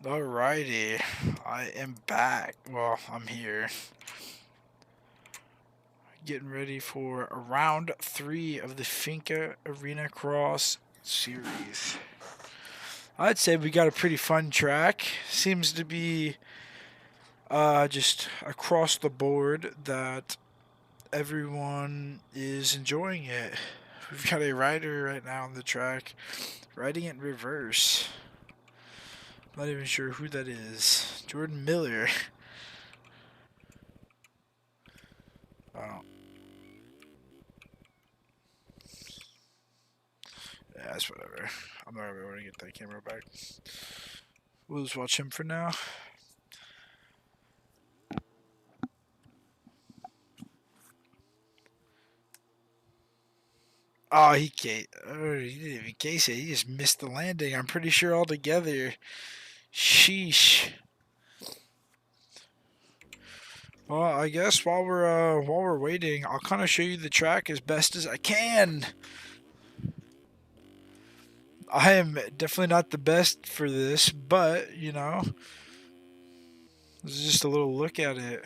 Alrighty, I am back. Well, I'm here. Getting ready for round 3 of the Finca Arenacross series. I'd say we got a pretty fun track. Seems to be just across the board that everyone is enjoying it. We've got a rider right now on the track riding it in reverse. Not even sure who that is. Jordan Miller. Oh, yeah, that's whatever. I'm not even going to get that camera back. We'll just watch him for now. Oh, he can't. Oh, he didn't even case it. He just missed the landing. I'm pretty sure altogether. Sheesh. Well, I guess while we're waiting, I'll kind of show you the track as best as I can. I am definitely not the best for this, but this is just a little look at it.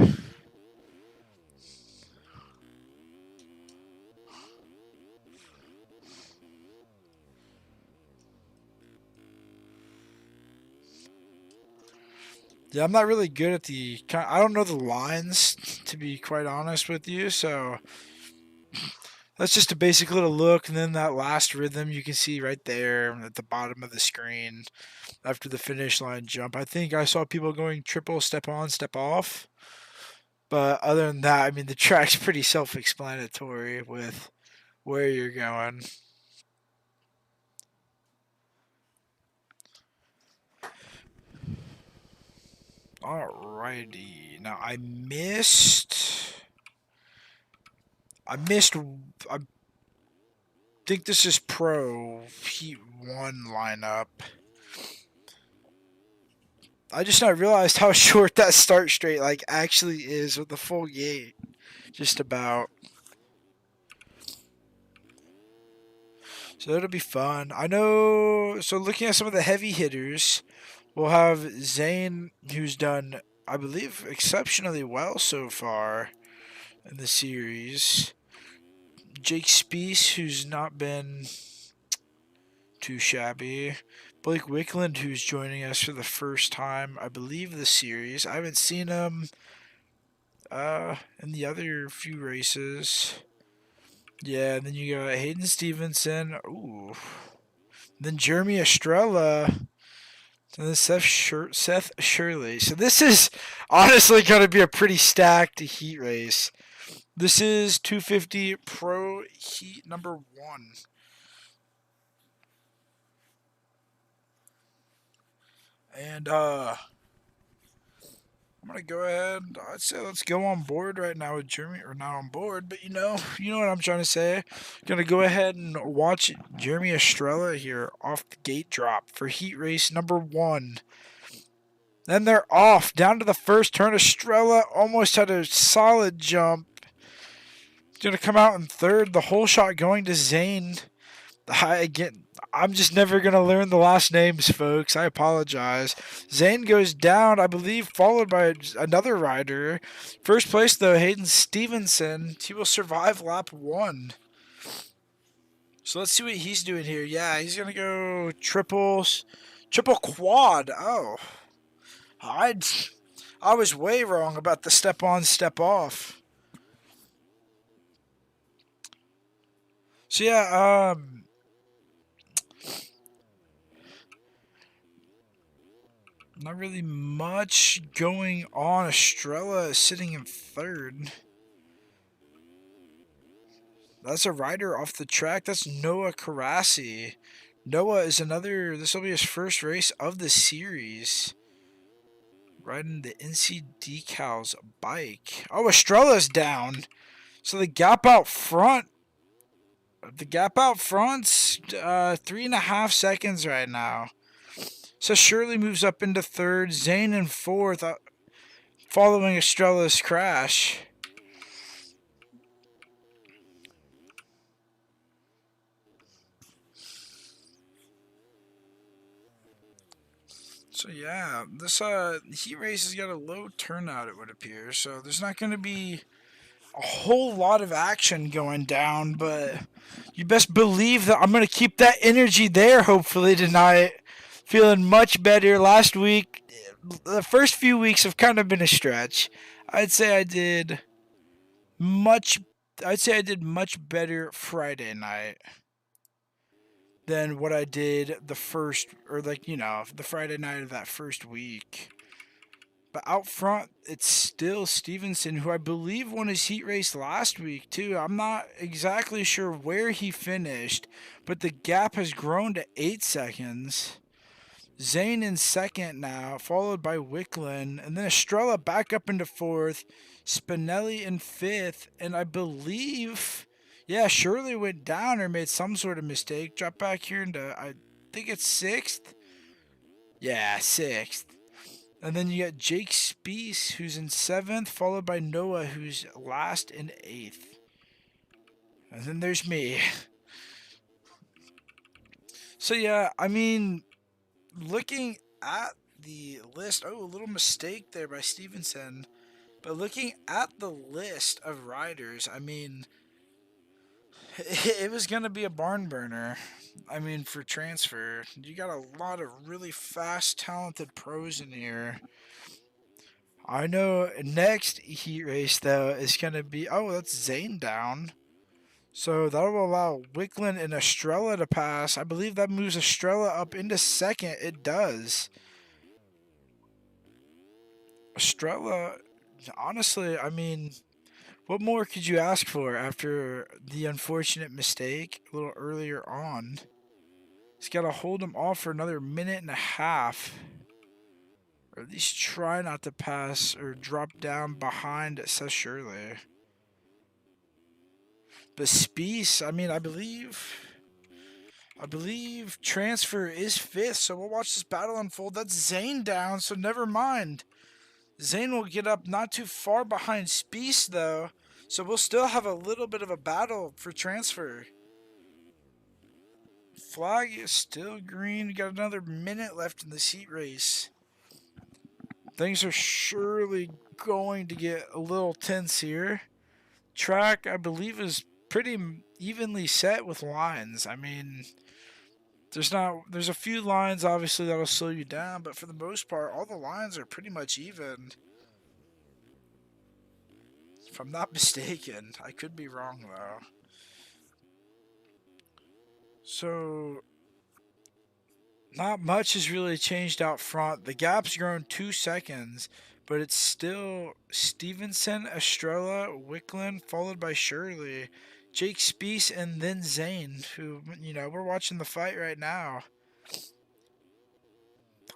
Yeah, I'm not really good at I don't know the lines, to be quite honest with you, so that's just a basic little look, and then that last rhythm you can see right there at the bottom of the screen after the finish line jump. I think I saw people going triple step on, step off, but other than that, I mean, the track's pretty self explanatory with where you're going. Alrighty. Now, I think this is Pro Heat 1 lineup. I just not realized how short that start straight actually is with the full gate. Just about. So it'll be fun. I know. So looking at some of the heavy hitters, we'll have Zane, who's done, I believe, exceptionally well so far in the series. Jake Speece, who's not been too shabby. Blake Wickland, who's joining us for the first time, I believe, this series. I haven't seen him in the other few races. Yeah, and then you got Hayden Stevenson. Ooh. Then Jeremy Estrella. And then Seth Shirley. So this is honestly going to be a pretty stacked heat race. This is 250 Pro Heat number 1. And I'm gonna go ahead. I'd say let's go on board right now with Jeremy, or not on board, but you know what I'm trying to say. Gonna go ahead and watch Jeremy Estrella here off the gate drop for heat race number 1. Then they're off down to the first turn. Estrella almost had a solid jump. Gonna come out in third. The whole shot going to Zane. I'm just never going to learn the last names, folks. I apologize. Zane goes down, I believe, followed by another rider. First place, though, Hayden Stevenson. He will survive lap 1. So let's see what he's doing here. Yeah, he's going to go triple quad. Oh. I was way wrong about the step on, step off. So yeah, not really much going on. Estrella is sitting in third. That's a rider off the track. That's Noah Karasi. Noah is this will be his first race of the series. Riding the NC Decals bike. Oh, Estrella's down. So the gap out front's 3.5 seconds right now. So Shirley moves up into third. Zane in fourth, following Estrella's crash. So yeah, this heat race has got a low turnout, it would appear. So there's not going to be a whole lot of action going down, but you best believe that I'm going to keep that energy there. Hopefully tonight, feeling much better. Last week, the first few weeks have kind of been a stretch. I'd say I did much. I'd say I did much better Friday night than what I did the first, or like, the Friday night of that first week. But out front, it's still Stevenson, who I believe won his heat race last week, too. I'm not exactly sure where he finished, but the gap has grown to 8 seconds. Zane in second now, followed by Wicklund, and then Estrella back up into fourth, Spinelli in fifth, and I believe, yeah, Shirley went down or made some sort of mistake. Dropped back here into, I think it's sixth. Yeah, sixth. And then you got Jake Spees, who's in seventh, followed by Noah, who's last in eighth. And then there's me. So yeah, I mean, looking at the list, oh, a little mistake there by Stevenson. But looking at the list of riders, I mean, it was going to be a barn burner. I mean, for transfer, you got a lot of really fast, talented pros in here. I know next heat race, though, is going to be, oh, that's Zane down. So that will allow Wicklund and Estrella to pass. I believe that moves Estrella up into second. It does. Estrella, honestly, I mean, what more could you ask for after the unfortunate mistake a little earlier on? He's got to hold him off for another minute and a half. Or at least try not to pass or drop down behind Seth Shirley. But Spees, I mean, I believe transfer is fifth, so we'll watch this battle unfold. That's Zane down, so never mind. Zane will get up not too far behind Spees, though, so we'll still have a little bit of a battle for transfer. Flag is still green. We got another minute left in this heat race. Things are surely going to get a little tense here. Track, I believe, is pretty evenly set with lines. I mean, there's a few lines obviously that'll slow you down, but for the most part, all the lines are pretty much even. If I'm not mistaken, I could be wrong though. So, not much has really changed out front. The gap's grown 2 seconds, but it's still Stevenson, Estrella, Wicklund, followed by Shirley, Jake Spees, and then Zane, who, we're watching the fight right now.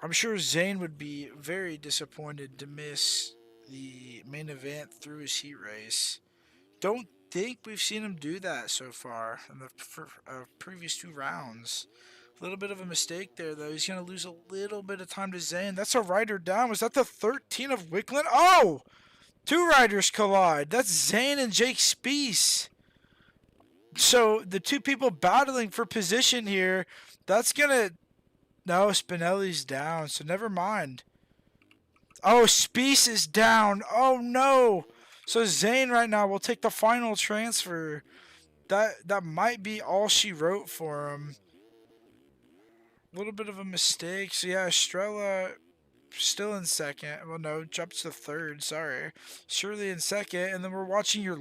I'm sure Zane would be very disappointed to miss the main event through his heat race. Don't think we've seen him do that so far in the previous 2 rounds. A little bit of a mistake there, though. He's going to lose a little bit of time to Zane. That's a rider down. Was that the 13 of Wicklund? Oh! 2 riders collide. That's Zane and Jake Spees. So the 2 people battling for position here, that's going to... No, Spinelli's down, so never mind. Oh, Spees is down. Oh, no. So Zane right now will take the final transfer. That might be all she wrote for him. A little bit of a mistake. So yeah, Estrella still in second. Well, no, jumps to third. Sorry. Shirley in second. And then we're watching your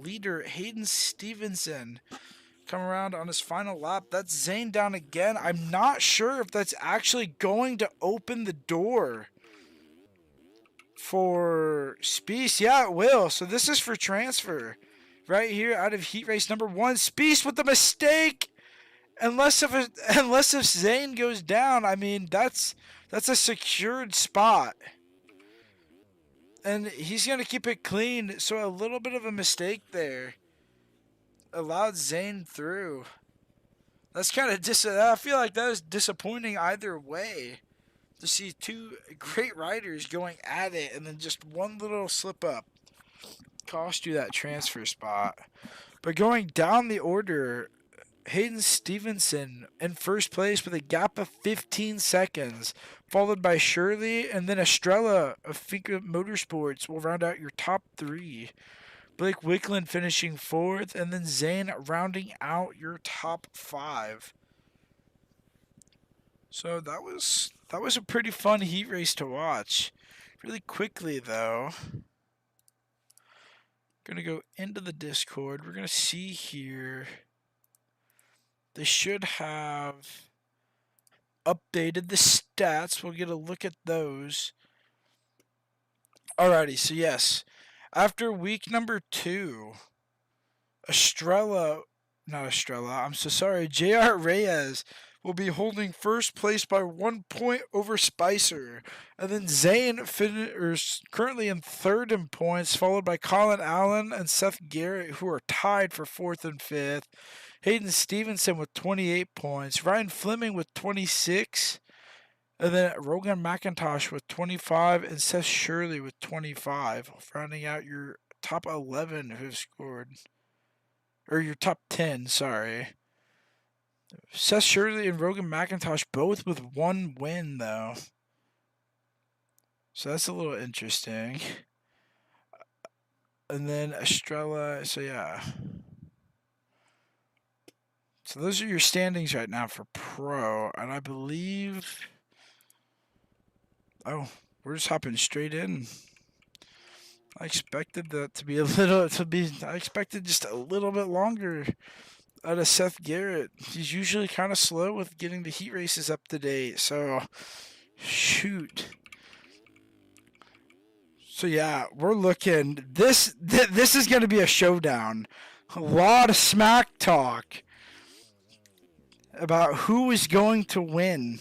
leader, Hayden Stevenson, come around on his final lap. That's Zane down again. I'm not sure if that's actually going to open the door for Spees. Yeah, it will. So this is for transfer. Right here out of heat race number 1. Spees with the mistake. Unless if Zane goes down, I mean, that's a secured spot. And he's going to keep it clean. So a little bit of a mistake there allowed Zane through. That's kind of I feel like that was disappointing either way. To see 2 great riders going at it and then just one little slip up cost you that transfer spot. But going down the order, Hayden Stevenson in first place with a gap of 15 seconds, followed by Shirley, and then Estrella of Finca Motorsports will round out your top three. Blake Wickland finishing fourth, and then Zane rounding out your top five. So that was a pretty fun heat race to watch. Really quickly though, gonna go into the Discord. We're gonna see here. They should have updated the stats. We'll get a look at those. Alrighty, so yes, after week number 2, I'm so sorry, JR Reyes will be holding first place by 1 point over Spicer. And then Zane is currently in third in points, followed by Colin Allen and Seth Garrett, who are tied for fourth and fifth. Hayden Stevenson with 28 points, Ryan Fleming with 26, and then Rogan McIntosh with 25, and Seth Shirley with 25, rounding out your top 11 who've scored. Or your top 10, sorry. Seth Shirley and Rogan McIntosh both with 1 win, though. So that's a little interesting. And then Estrella, so yeah. So those are your standings right now for Pro, and I believe... Oh, we're just hopping straight in. I expected that to be I expected just a little bit longer out of Seth Garrett. He's usually kind of slow with getting the heat races up to date, so shoot. So yeah, we're looking. This is going to be a showdown. A lot of smack talk about who is going to win.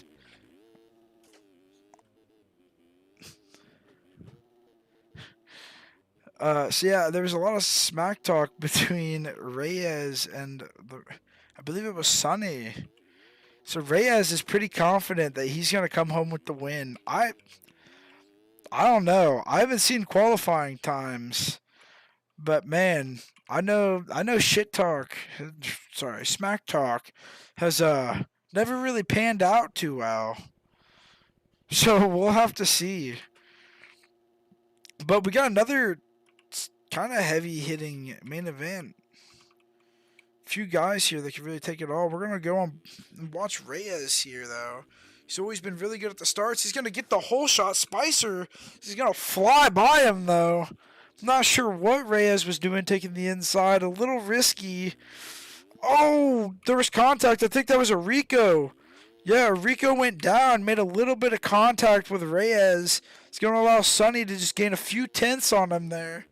So yeah, there was a lot of smack talk between Reyes and I believe it was Sonny. So Reyes is pretty confident that he's going to come home with the win. I don't know. I haven't seen qualifying times, but man, I know shit talk. Sorry, smack talk has never really panned out too well. So we'll have to see. But we got another kind of heavy hitting main event. Few guys here that can really take it all. We're gonna go on and watch Reyes here though. He's always been really good at the starts. He's gonna get the whole shot. Spicer, he's gonna fly by him though. I'm not sure what Reyes was doing taking the inside. A little risky. Oh, there was contact. I think that was a Rico. Yeah, Rico went down, made a little bit of contact with Reyes. It's going to allow Sonny to just gain a few tenths on him there.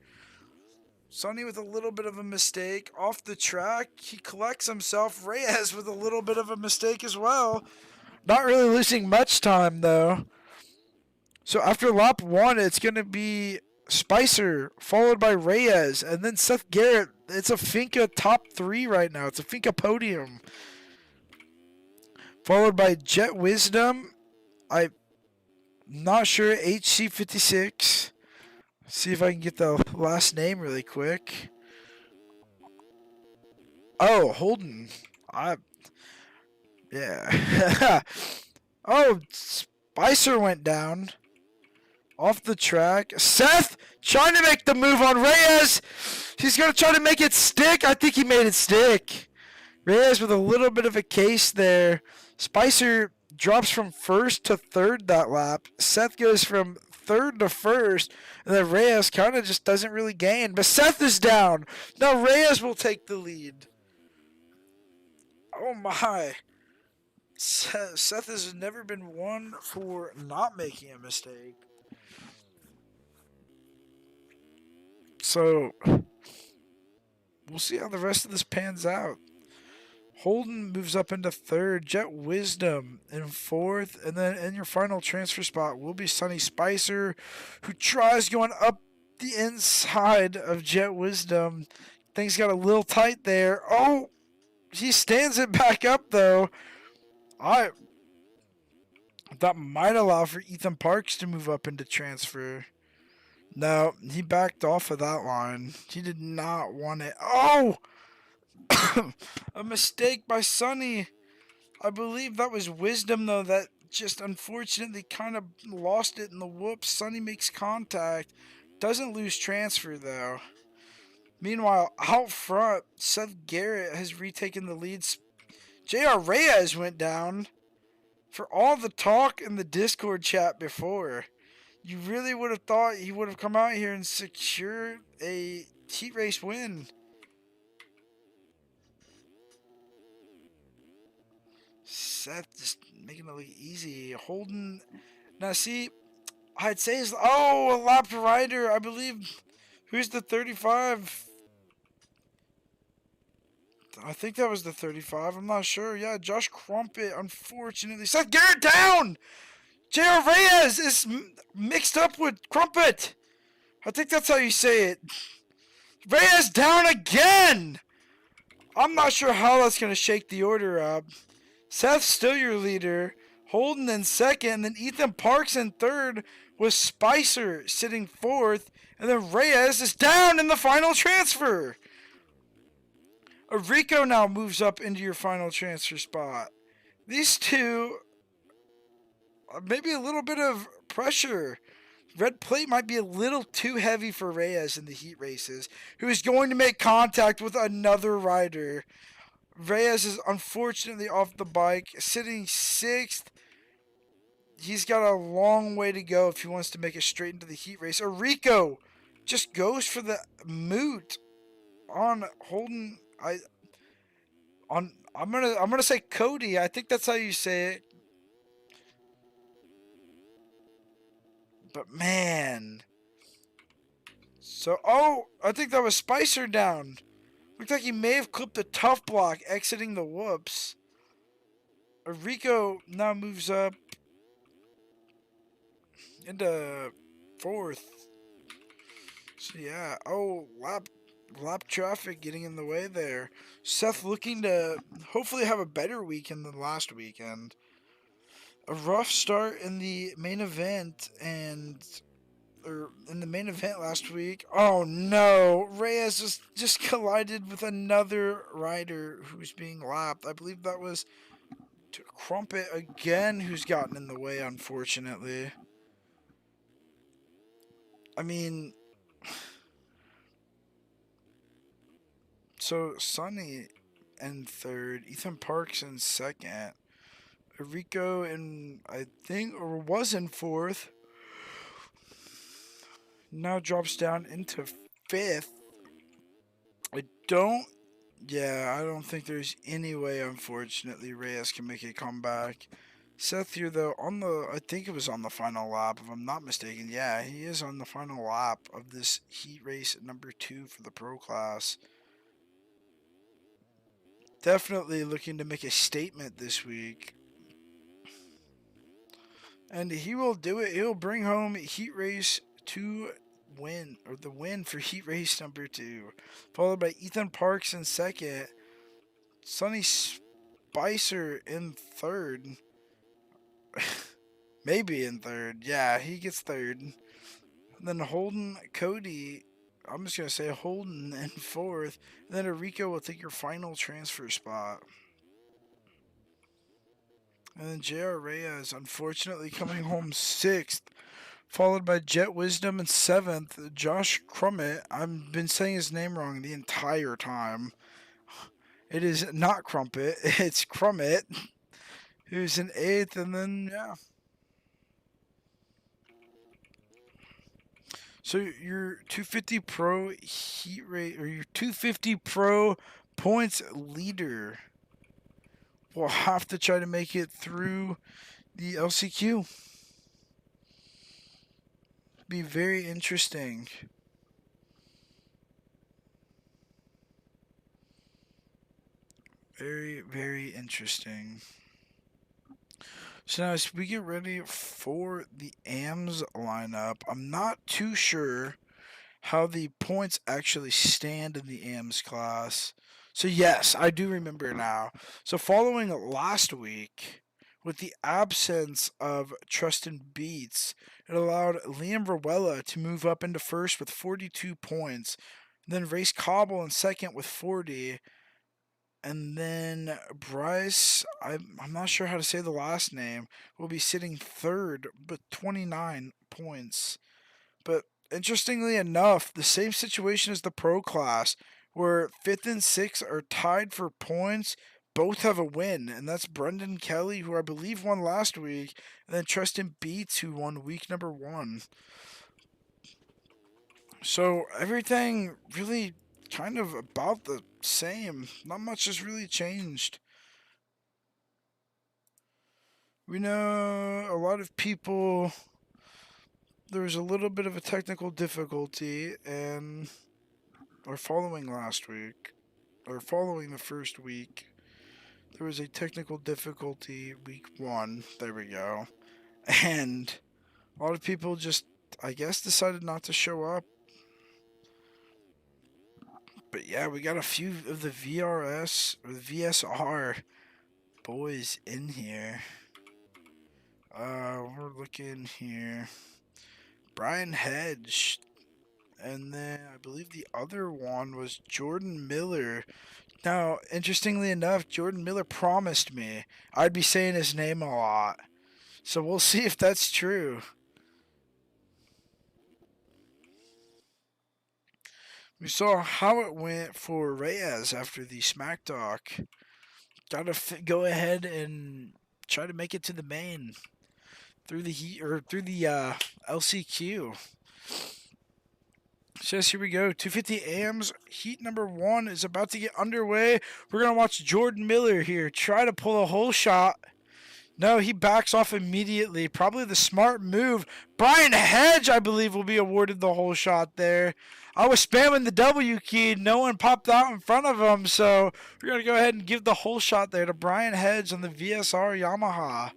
Sonny with a little bit of a mistake. Off the track, he collects himself. Reyes with a little bit of a mistake as well. Not really losing much time, though. So after lap 1, it's going to be Spicer, followed by Reyes, and then Seth Garrett. It's a Finca top 3 right now. It's a Finca podium. Followed by Jet Wisdom. I'm not sure. HC56. See if I can get the last name really quick. Oh, Holden. Yeah. Oh, Spicer went down. Off the track. Seth trying to make the move on Reyes. He's going to try to make it stick. I think he made it stick. Reyes with a little bit of a case there. Spicer drops from first to third that lap. Seth goes from third to first. And then Reyes kind of just doesn't really gain. But Seth is down. Now Reyes will take the lead. Oh my. Seth has never been one for not making a mistake. So, we'll see how the rest of this pans out. Holden moves up into third. Jet Wisdom in fourth. And then in your final transfer spot will be Sonny Spicer, who tries going up the inside of Jet Wisdom. Things got a little tight there. Oh, he stands it back up, though. That might allow for Ethan Parks to move up into transfer. No, he backed off of that line. He did not want it. Oh! A mistake by Sonny. I believe that was Wisdom, though, that just unfortunately kind of lost it in the whoops. Sonny makes contact. Doesn't lose transfer, though. Meanwhile, out front, Seth Garrett has retaken the lead. J.R. Reyes went down. For all the talk in the Discord chat before, you really would have thought he would have come out here and secured a heat race win. Seth just making it look easy. Holden. Now, see, I'd say is a lapped rider. I believe. Who's the 35? I think that was the 35. I'm not sure. Yeah, Josh Crumpet. Unfortunately, Seth Garrett down. J.R. Reyes is mixed up with Crumpet. I think that's how you say it. Reyes down again. I'm not sure how that's going to shake the order up. Seth's still your leader. Holden in second. Then Ethan Parks in third with Spicer sitting fourth. And then Reyes is down in the final transfer. Rico now moves up into your final transfer spot. These two, maybe a little bit of pressure. Red plate might be a little too heavy for Reyes in the heat races, who is going to make contact with another rider. Reyes is unfortunately off the bike, sitting sixth. He's got a long way to go if he wants to make it straight into the heat race. Rico just goes for the moot on Holden. I'm gonna say Cody. I think that's how you say it. But man. So I think that was Spicer down. Looked like he may have clipped the tough block exiting the whoops. Rico now moves up into fourth. So yeah, lap traffic getting in the way there. Seth looking to hopefully have a better weekend than last weekend. A rough start in the main event in the main event last week. Oh no, Reyes just collided with another rider who's being lapped. I believe that was Crumpet again who's gotten in the way, unfortunately. I mean, so Sonny in third, Ethan Parks in second, Rico in, I think, or was in fourth. Now drops down into fifth. I don't think there's any way, unfortunately, Reyes can make a comeback. Seth here, though, I think it was on the final lap, if I'm not mistaken. Yeah, he is on the final lap of this heat race number 2 for the pro class. Definitely looking to make a statement this week. And he will do it. He'll bring home heat race 2 win, or the win for heat race number 2. Followed by Ethan Parks in second. Sonny Spicer in third. Maybe in third. Yeah, he gets third. And then Holden, Cody, I'm just going to say Holden in fourth. And then Rico will take your final transfer spot. And then J.R. Reyes, unfortunately, coming home sixth. Followed by Jet Wisdom in seventh. Josh Crummett. I've been saying his name wrong the entire time. It is not Crumpet. It's Crummett. Who's in eighth. And then, yeah. So your 250 Pro heat rate, or your 250 Pro points leader, will have to try to make it through the LCQ. Be very interesting. Very, very interesting. So now as we get ready for the AMS lineup, I'm not too sure how the points actually stand in the AMS class. So yes, I do remember now. So following last week, with the absence of Trustin Beats, it allowed Liam Rowella to move up into first with 42 points. Then Race Cobble in second with 40. And then Bryce, I'm not sure how to say the last name, will be sitting third with 29 points. But interestingly enough, the same situation as the pro class, where fifth and sixth are tied for points. Both have a win, and that's Brendan Kelly, who I believe won last week, and then Tristan Beats, who won week number 1. So everything really kind of about the same. Not much has really changed. We know a lot of people. There was a little bit of a technical difficulty, and or following last week, or following the first week, there was a technical difficulty week 1. There we go. And a lot of people just, I guess, decided not to show up. But yeah, we got a few of the VRS or the VSR boys in here. We're looking here. Brian Hedge. And then I believe the other one was Jordan Miller. Now, interestingly enough, Jordan Miller promised me I'd be saying his name a lot. So we'll see if that's true. We saw how it went for Reyes after the smack talk. Gotta go ahead and try to make it to the main through the heat or through the LCQ. So yes, here we go. 250 AMs. Heat number 1 is about to get underway. We're going to watch Jordan Miller here try to pull a whole shot. No, he backs off immediately. Probably the smart move. Brian Hedge, I believe, will be awarded the whole shot there. I was spamming the W key. No one popped out in front of him. So we're going to go ahead and give the whole shot there to Brian Hedge on the VSR Yamaha.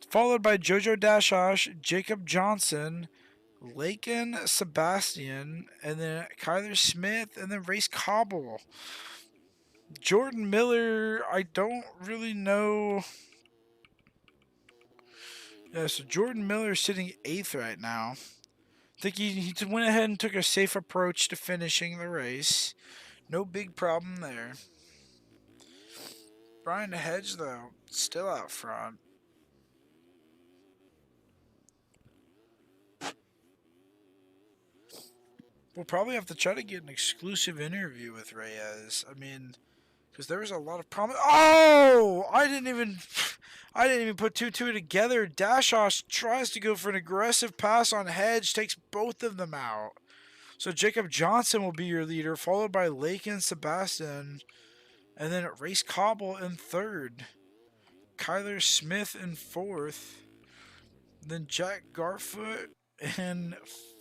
Followed by Jojo Dashosh, Jacob Johnson, Lakin Sebastian, and then Kyler Smith, and then Race Cobble. Jordan Miller, I don't really know. Yeah, so Jordan Miller is sitting 8th right now. I think he went ahead and took a safe approach to finishing the race. No big problem there. Brian Hedge, though, still out front. We'll probably have to try to get an exclusive interview with Reyes. I mean, because there was a lot of promise. Oh, I didn't even put two together. Dashosh tries to go for an aggressive pass on Hedge, takes both of them out. So Jacob Johnson will be your leader, followed by Lakin Sebastian, and then Race Cobble in 3rd. Kyler Smith in 4th. Then Jack Garfoot and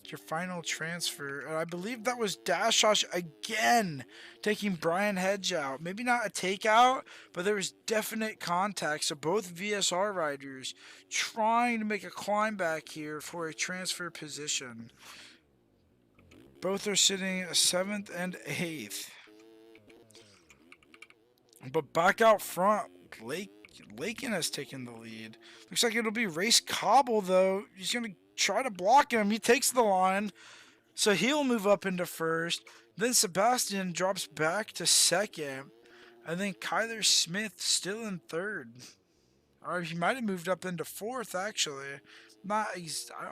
your final transfer. And I believe that was Dashosh again taking Brian Hedge out. Maybe not a takeout, but there was definite contact. So both VSR riders trying to make a climb back here for a transfer position. Both are sitting 7th and 8th. But back out front, Lakin has taken the lead. Looks like it'll be Race Cobble, though. He's going to try to block him. He takes the line, so he'll move up into 1st. Then Sebastian drops back to 2nd. And then Kyler Smith still in 3rd. Or he might have moved up into 4th, actually. I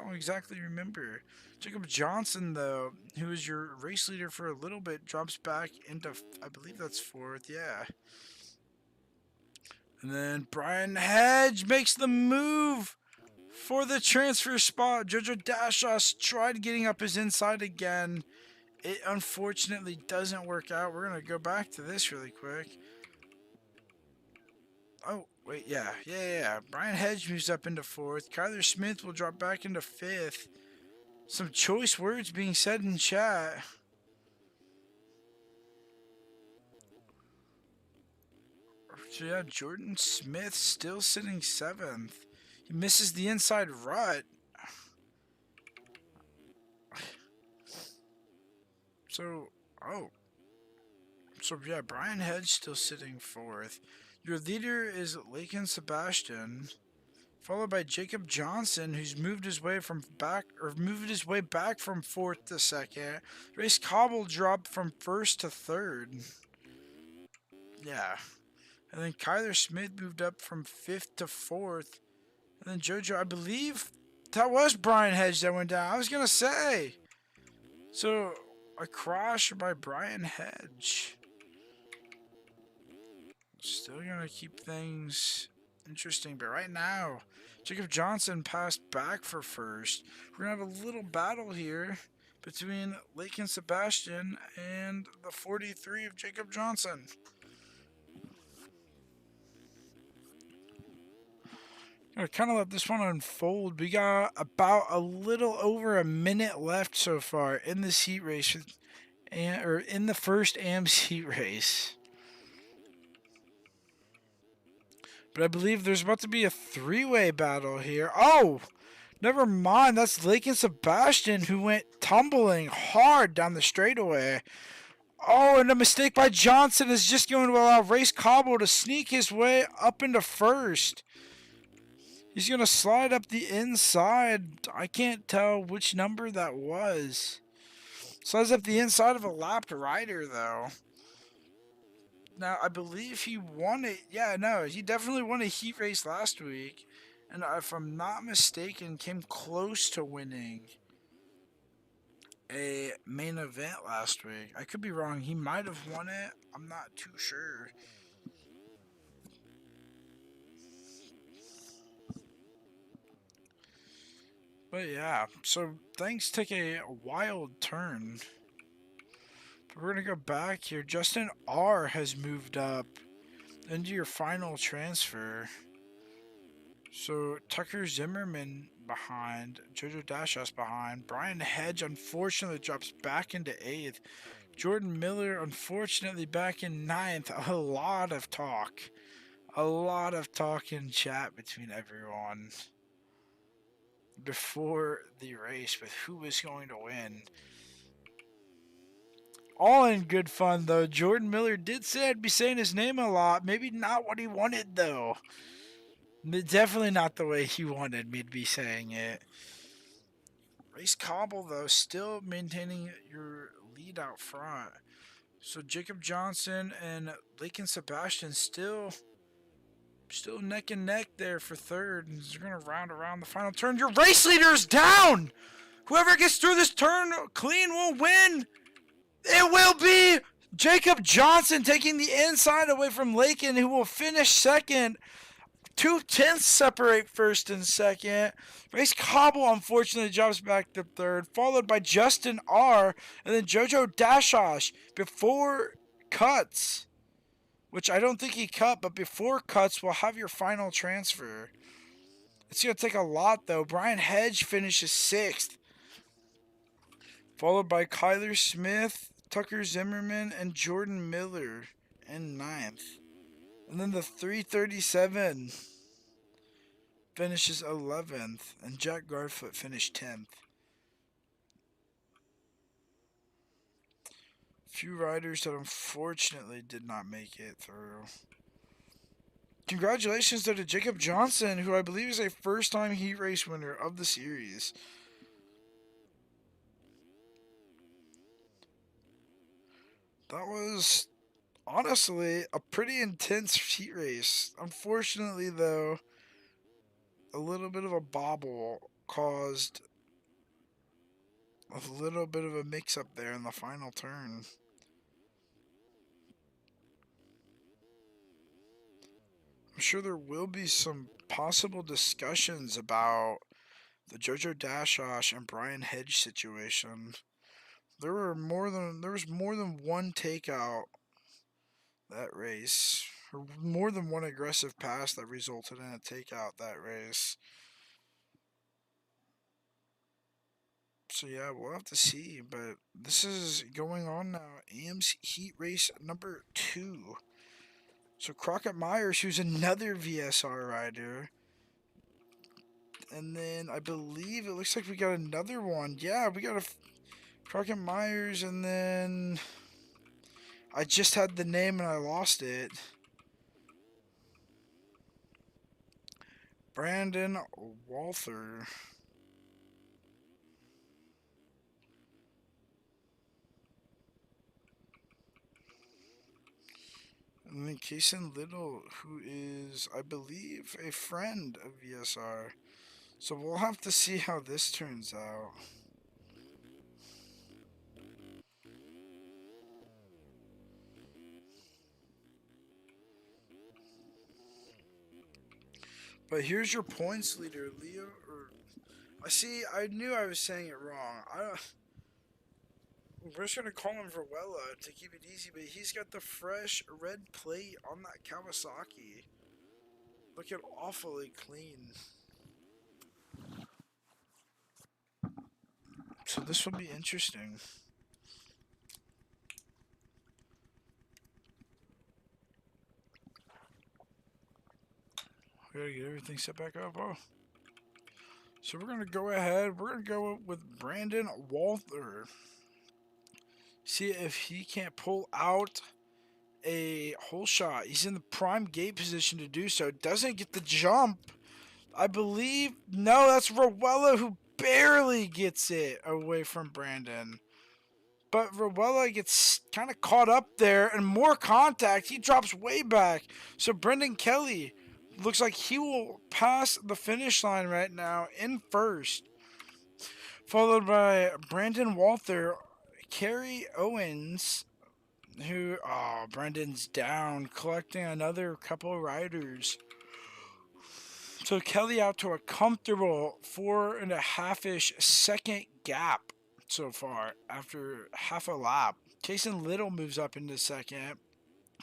don't exactly remember. Jacob Johnson, though, who was your race leader for a little bit, drops back into, I believe that's 4th, yeah. And then Brian Hedge makes the move for the transfer spot. Jojo Dashosh tried getting up his inside again. It unfortunately doesn't work out. We're going to go back to this really quick. Oh, wait, yeah. Brian Hedge moves up into 4th. Kyler Smith will drop back into 5th. Some choice words being said in chat. So yeah, Jordan Smith still sitting 7th. He misses the inside rut. So yeah, Brian Hedge still sitting 4th. Your leader is Lakin Sebastian, followed by Jacob Johnson, who's moved his way back from 4th to 2nd. Race Cobble dropped from 1st to 3rd. Yeah. And then Kyler Smith moved up from 5th to 4th. And then JoJo, I believe that was Brian Hedge that went down. I was going to say. So, a crash by Brian Hedge. Still going to keep things interesting. But right now, Jacob Johnson passed back for first. We're going to have a little battle here between Lake and Sebastian and the 43 of Jacob Johnson. Gonna kind of let this one unfold. We got about a little over a minute left so far in this heat race, or in the first AMS heat race. But I believe there's about to be a three-way battle here. Oh, never mind. That's Lake and Sebastian who went tumbling hard down the straightaway. Oh, and a mistake by Johnson is just going to allow Race Cobble to sneak his way up into first. He's going to slide up the inside. I can't tell which number that was. Slides up the inside of a lapped rider, though. Now, I believe he won it. Yeah, no, he definitely won a heat race last week. And if I'm not mistaken, came close to winning a main event last week. I could be wrong. He might have won it. I'm not too sure. But yeah, so things take a wild turn. But we're going to go back here. Justin R has moved up into your final transfer. So Tucker Zimmerman behind, Jojo Dashas behind. Brian Hedge unfortunately drops back into 8th. Jordan Miller unfortunately back in 9th. A lot of talk. A lot of talk in chat between everyone before the race with who was going to win. All in good fun, though. Jordan Miller did say I'd be saying his name a lot. Maybe not what he wanted, though. Definitely not the way he wanted me to be saying it. Race Cobble, though, still maintaining your lead out front. So Jacob Johnson and Lake and Sebastian still neck and neck there for third. And they're going to round around the final turn. Your race leader is down! Whoever gets through this turn clean will win! It will be Jacob Johnson taking the inside away from Lakin, who will finish second. 2/10 separate first and second. Race Cobble unfortunately drops back to third, followed by Justin R. and then Jojo Dashosh before cuts, which I don't think he cut, but before cuts, we'll have your final transfer. It's going to take a lot, though. Brian Hedge finishes 6th, followed by Kyler Smith, Tucker Zimmerman, and Jordan Miller in 9th. And then the 337 finishes 11th, and Jack Garfoot finished 10th. Few riders that unfortunately did not make it through. Congratulations to Jacob Johnson, who I believe is a first-time heat race winner of the series. That was honestly a pretty intense heat race. Unfortunately, though, a little bit of a bobble caused a little bit of a mix-up there in the final turn. I'm sure there will be some possible discussions about the Jojo Dashosh and Brian Hedge situation. There was more than one takeout that race, or more than one aggressive pass that resulted in a takeout that race. So yeah, we'll have to see, but this is going on now. AM's Heat Race number 2. So Crockett Myers, who's another VSR rider. And then I believe it looks like we got another one. Yeah, we got a Crockett Myers, and then I just had the name and I lost it. Brandon Walther. And then Kason Little, who is, I believe, a friend of VSR. So we'll have to see how this turns out. But here's your points leader, Leo. Or I see. I knew I was saying it wrong. We're just gonna call him Verwella to keep it easy, but he's got the fresh red plate on that Kawasaki. Looking awfully clean. So this will be interesting. We gotta get everything set back up. Oh. So we're gonna go ahead. We're gonna go with Brandon Walther. See if he can't pull out a hole shot. He's in the prime gate position to do so. Doesn't get the jump. I believe. No, that's Rowella who barely gets it away from Brandon. But Rowella gets kind of caught up there and more contact. He drops way back. So Brendan Kelly looks like he will pass the finish line right now in first. Followed by Brandon Walther, Kerry Owens, who, oh, Brendan's down, collecting another couple riders. So Kelly out to a comfortable 4.5-ish second gap so far after half a lap. Jason Little moves up into second.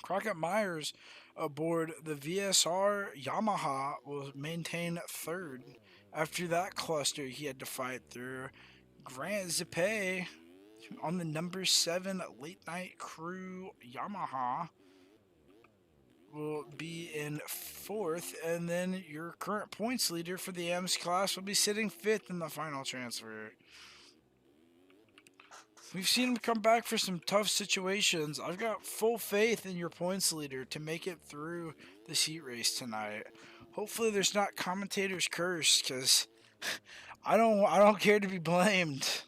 Crockett Myers aboard the VSR Yamaha will maintain third. After that cluster he had to fight through, Grant Zippe on the number 7 late night crew Yamaha will be in fourth, and then your current points leader for the M's class will be sitting fifth in the final transfer. We've seen him come back for some tough situations. I've got full faith in your points leader to make it through this heat race tonight. Hopefully there's not commentators curse, because I don't care to be blamed.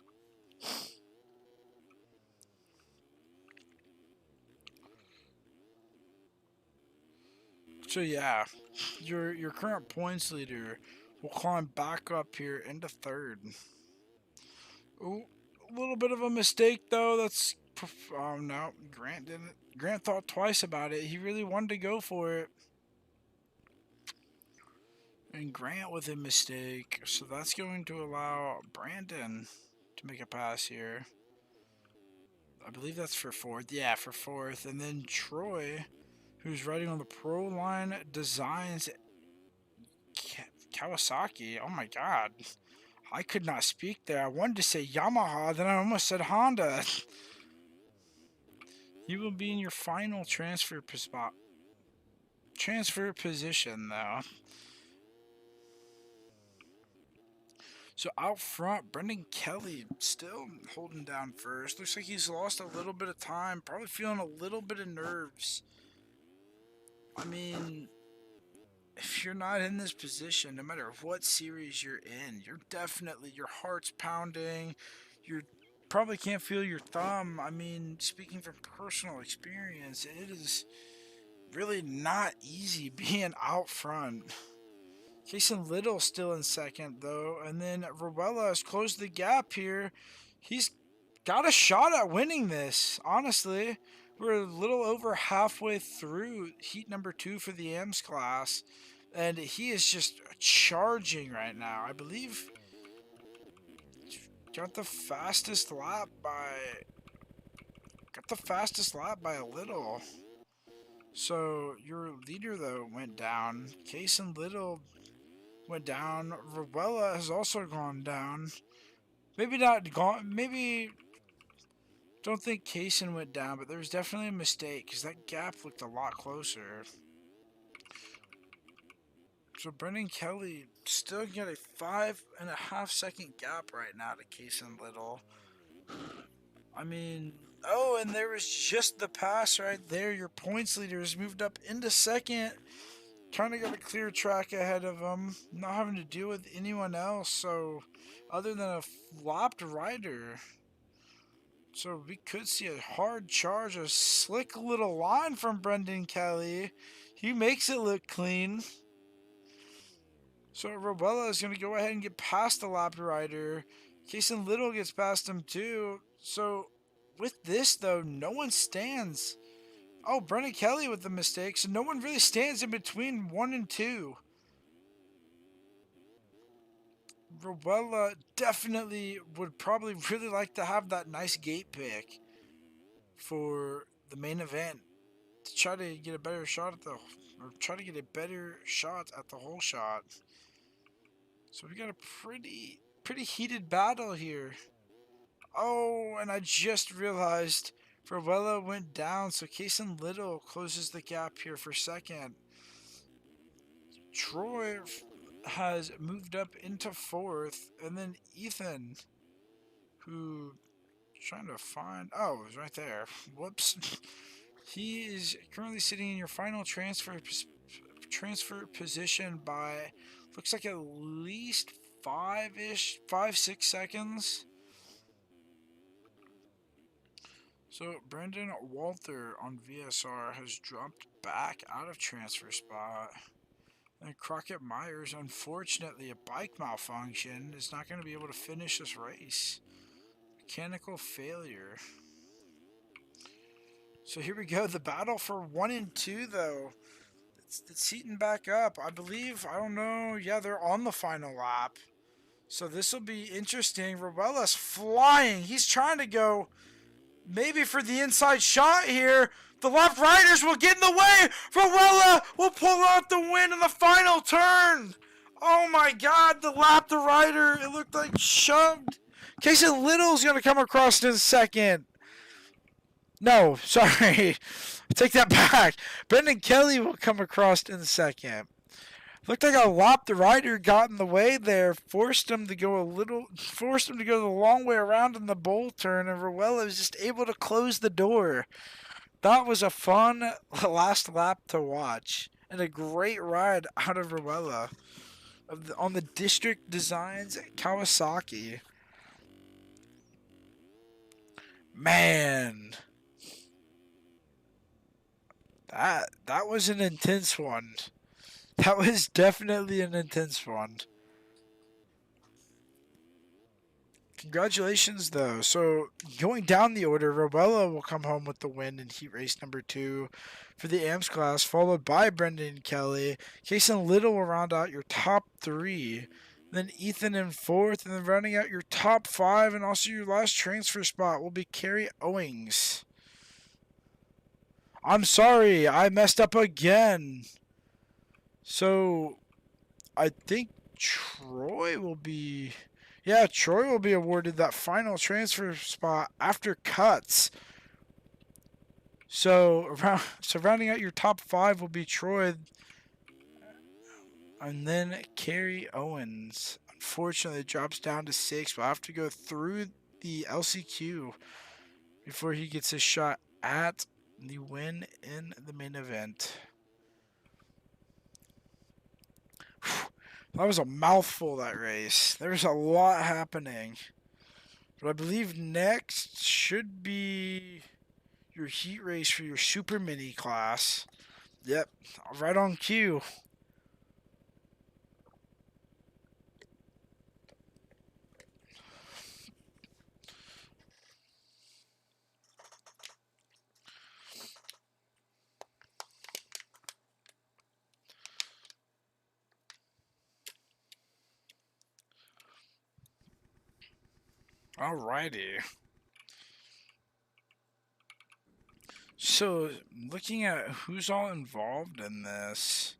So yeah, your current points leader will climb back up here into third. Ooh, a little bit of a mistake though. That's no, Grant didn't. Grant thought twice about it. He really wanted to go for it. And Grant with a mistake. So that's going to allow Brandon to make a pass here. I believe that's for fourth. Yeah, for fourth. And then Troy, who's riding on the Pro Line Designs Kawasaki. Oh my god. I could not speak there. I wanted to say Yamaha, then I almost said Honda. You will be in your final transfer spot. Transfer position, though. So out front, Brendan Kelly still holding down first. Looks like he's lost a little bit of time. Probably feeling a little bit of nerves. I mean, if you're not in this position, no matter what series you're in, you're definitely, your heart's pounding. You probably can't feel your thumb. I mean, speaking from personal experience, it is really not easy being out front. Jason Little still in second, though. And then Rowella has closed the gap here. He's got a shot at winning this, honestly. We're a little over halfway through heat number 2 for the M's class. And he is just charging right now. I believe got the fastest lap by a little. So your leader though went down. Kason Little went down. Rowella has also gone down. Maybe not gone. Maybe don't think Kason went down, but there was definitely a mistake because that gap looked a lot closer. So Brendan Kelly still got a 5.5 second gap right now to Kason Little. I mean, oh, and there was just the pass right there. Your points leader has moved up into second. Kind of got a clear track ahead of him, not having to deal with anyone else. So, other than a flopped rider, So we could see a hard charge, a slick little line from Brendan Kelly. He makes it look clean. So Robella is going to go ahead and get past the lap rider. Kason Little gets past him too. So with this though, no one stands. Oh, Brendan Kelly with the mistake. So no one really stands in between 1 and 2. Robella definitely would probably really like to have that nice gate pick for the main event to try to get a better shot at the, or try to get a better shot at the whole shot. So we got a pretty heated battle here. Oh, and I just realized Robella went down, so Kason Little closes the gap here for second. Troy has moved up into fourth, and then Ethan, who trying to find, oh, it was right there. Whoops. He is currently sitting in your final transfer position by, looks like at least 5-6 seconds. So Brandon Walter on VSR has dropped back out of transfer spot. And Crockett Myers, unfortunately, a bike malfunction, is not going to be able to finish this race. Mechanical failure. So here we go. The battle for 1 and 2, though. It's heating back up. I believe, I don't know. Yeah, they're on the final lap. So this will be interesting. Robella's flying. He's trying to go maybe for the inside shot here. The left riders will get in the way. Robella will pull out the win in the final turn. Oh my God, the lap the rider, it looked like shoved. Casey Little's going to come across in second. No, sorry. Take that back. Brendan Kelly will come across in second. Looked like a lap the rider got in the way there, forced him to go the long way around in the bowl turn, and Rowella was just able to close the door. That was a fun last lap to watch, and a great ride out of Rowella on the District Designs Kawasaki. Man, that was an intense one. That was definitely an intense one. Congratulations, though. So, going down the order, Robella will come home with the win in heat race number 2 for the AMS class, followed by Brendan Kelly. Kason Little will round out your top 3. Then Ethan in 4th, and then rounding out your top 5, and also your last transfer spot will be Carrie Owings. I'm sorry, I messed up again. So, I think Troy will be... Yeah, Troy will be awarded that final transfer spot after cuts. So rounding out your top 5 will be Troy. And then Carrie Owens. Unfortunately, it drops down to 6. We'll have to go through the LCQ before he gets a shot at the win in the main event. That was a mouthful, that race. There's a lot happening. But I believe next should be your heat race for your Super Mini class. Yep, right on cue. Alrighty. So, looking at who's all involved in this,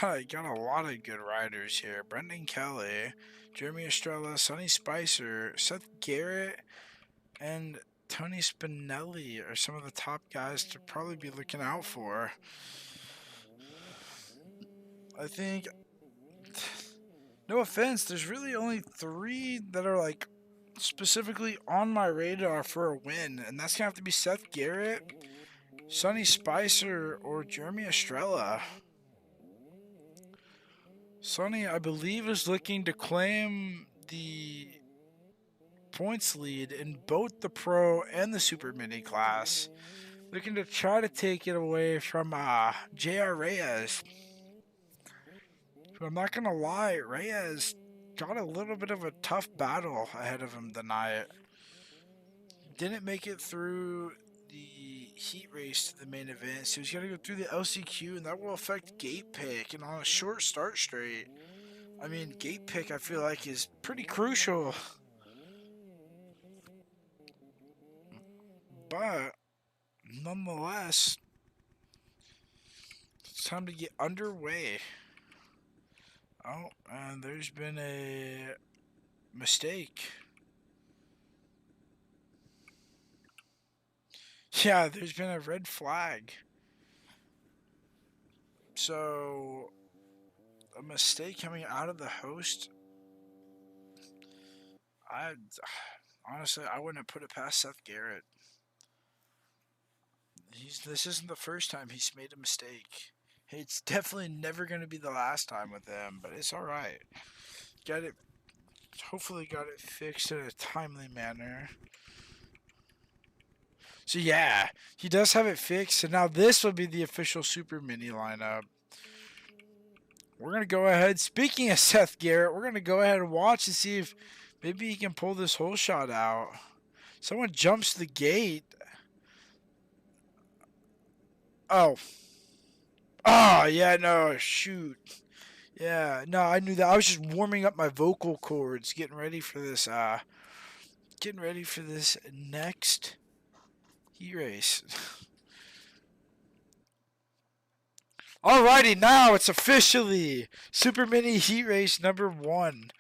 got a lot of good riders here. Brendan Kelly, Jeremy Estrella, Sonny Spicer, Seth Garrett, and Tony Spinelli are some of the top guys to probably be looking out for. I think, no offense, there's really only 3 that are like specifically on my radar for a win, and that's gonna have to be Seth Garrett, Sonny Spicer, or Jeremy Estrella. Sonny, I believe, is looking to claim the points lead in both the Pro and the Super Mini class. Looking to try to take it away from J.R. Reyes. But I'm not going to lie, Reyes got a little bit of a tough battle ahead of him tonight. Didn't make it through the heat race to the main event, so he's got to go through the LCQ, and that will affect gate pick. And on a short start straight, I mean, gate pick I feel like is pretty crucial. But nonetheless, it's time to get underway. Oh, and there's been a mistake. Yeah, there's been a red flag. So, a mistake coming out of the host. Honestly, I wouldn't have put it past Seth Garrett. This isn't the first time he's made a mistake. It's definitely never going to be the last time with him, but it's all right. Hopefully got it fixed in a timely manner. So yeah, he does have it fixed, and now this will be the official Super Mini lineup. We're going to go ahead, speaking of Seth Garrett, we're going to go ahead and watch and see if maybe he can pull this whole shot out. Someone jumps the gate. Oh. Oh, yeah, no, shoot. Yeah, no, I knew that. I was just warming up my vocal cords, getting ready for this next heat race. Alrighty, now it's officially Super Mini Heat Race number 1.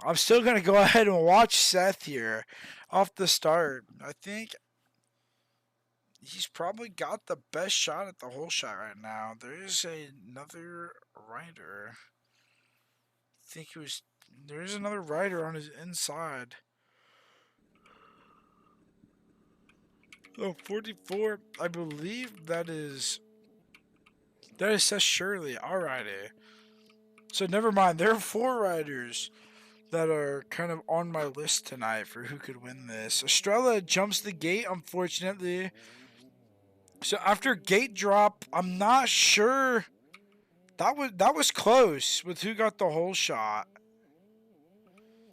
I'm still going to go ahead and watch Seth here off the start. I think he's probably got the best shot at the whole shot right now. There's another rider. There's another rider on his inside. Oh, 44. I believe that is Seth Shirley. Alrighty. So never mind. There are 4 riders that are kind of on my list tonight for who could win this. Estrella jumps the gate, unfortunately. So after gate drop, I'm not sure. That was close with who got the whole shot.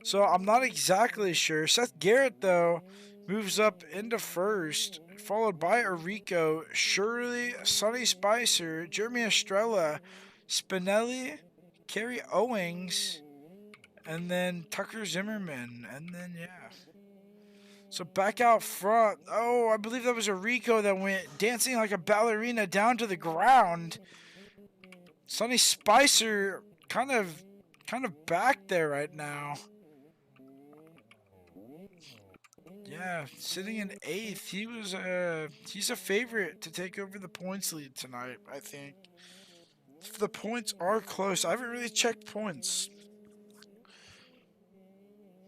So I'm not exactly sure. Seth Garrett, though, moves up into first, followed by Enrico, Shirley, Sonny Spicer, Jeremy Estrella, Spinelli, Kerry Owings, and then Tucker Zimmerman. And then, yeah. So back out front. Oh, I believe that was Enrico that went dancing like a ballerina down to the ground. Sonny Spicer kind of back there right now. Yeah, sitting in 8th. He's a favorite to take over the points lead tonight, I think. If the points are close, I haven't really checked points.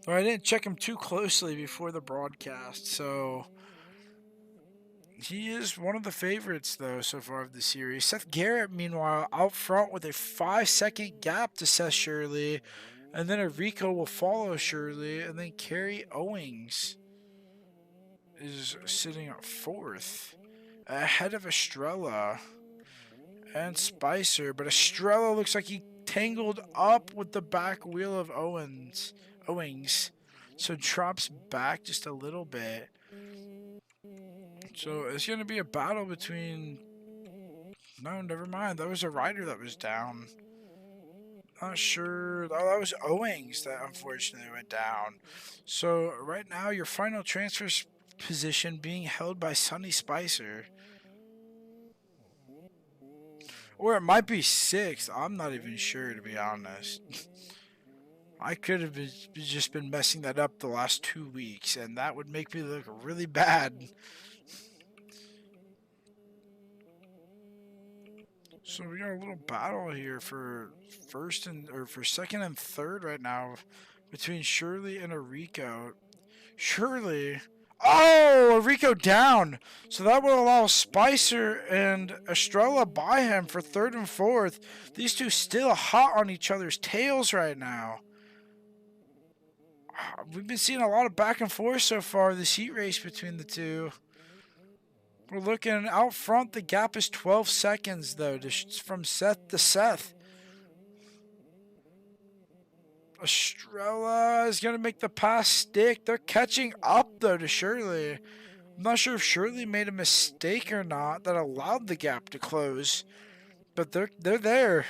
Or I didn't check him too closely before the broadcast, so he is one of the favorites, though, so far of the series. Seth Garrett, meanwhile, out front with a 5-second gap to Seth Shirley, and then Enrico will follow Shirley, and then Kerry Owings is sitting at 4th, ahead of Estrella and Spicer, but Estrella looks like he tangled up with the back wheel of Owings, so drops back just a little bit. So it's going to be a battle between... No, never mind. That was a rider that was down. Not sure. Oh, that was Owings that unfortunately went down. So right now, your final transfer position being held by Sonny Spicer. Or it might be 6th. I'm not even sure, to be honest. I could have just been messing that up the last 2 weeks, and that would make me look really bad. So we got a little battle here for second and third right now between Shirley and Enrico. Shirley. Oh, Enrico down. So that will allow Spicer and Estrella by him for 3rd and 4th. These two still hot on each other's tails right now. We've been seeing a lot of back and forth so far this heat race between the two. We're looking out front. The gap is 12 seconds, though, from Seth to Seth. Estrella is going to make the pass stick. They're catching up, though, to Shirley. I'm not sure if Shirley made a mistake or not that allowed the gap to close, but they're there.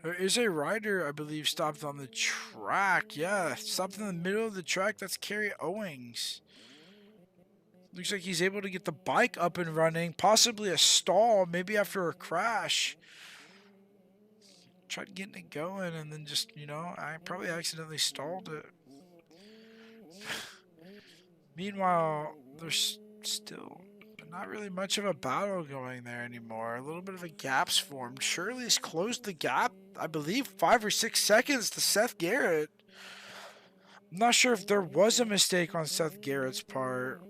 There is a rider, I believe, stopped on the track. Yeah, stopped in the middle of the track. That's Kerry Owings. Looks like he's able to get the bike up and running. Possibly a stall, maybe after a crash. Tried getting it going and then just, I probably accidentally stalled it. Meanwhile, there's still not really much of a battle going there anymore. A little bit of a gap's formed. Shirley's closed the gap, I believe, 5 or 6 seconds to Seth Garrett. I'm not sure if there was a mistake on Seth Garrett's part.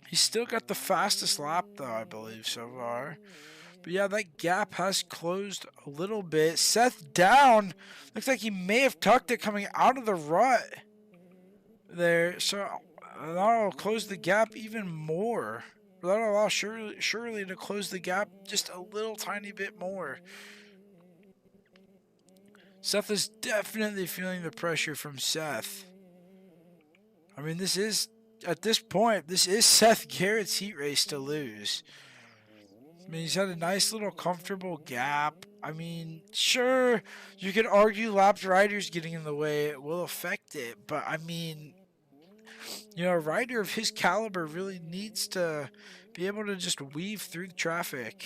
He's still got the fastest lap, though, I believe, so far. But yeah, that gap has closed a little bit. Seth down. Looks like he may have tucked it coming out of the rut there. So that'll close the gap even more. That'll allow Shirley to close the gap just a little tiny bit more. Seth is definitely feeling the pressure from Seth. I mean, at this point, this is Seth Garrett's heat race to lose. I mean, he's had a nice little comfortable gap. I mean, sure, you could argue lapped riders getting in the way. It will affect it. But, I mean, a rider of his caliber really needs to be able to just weave through the traffic.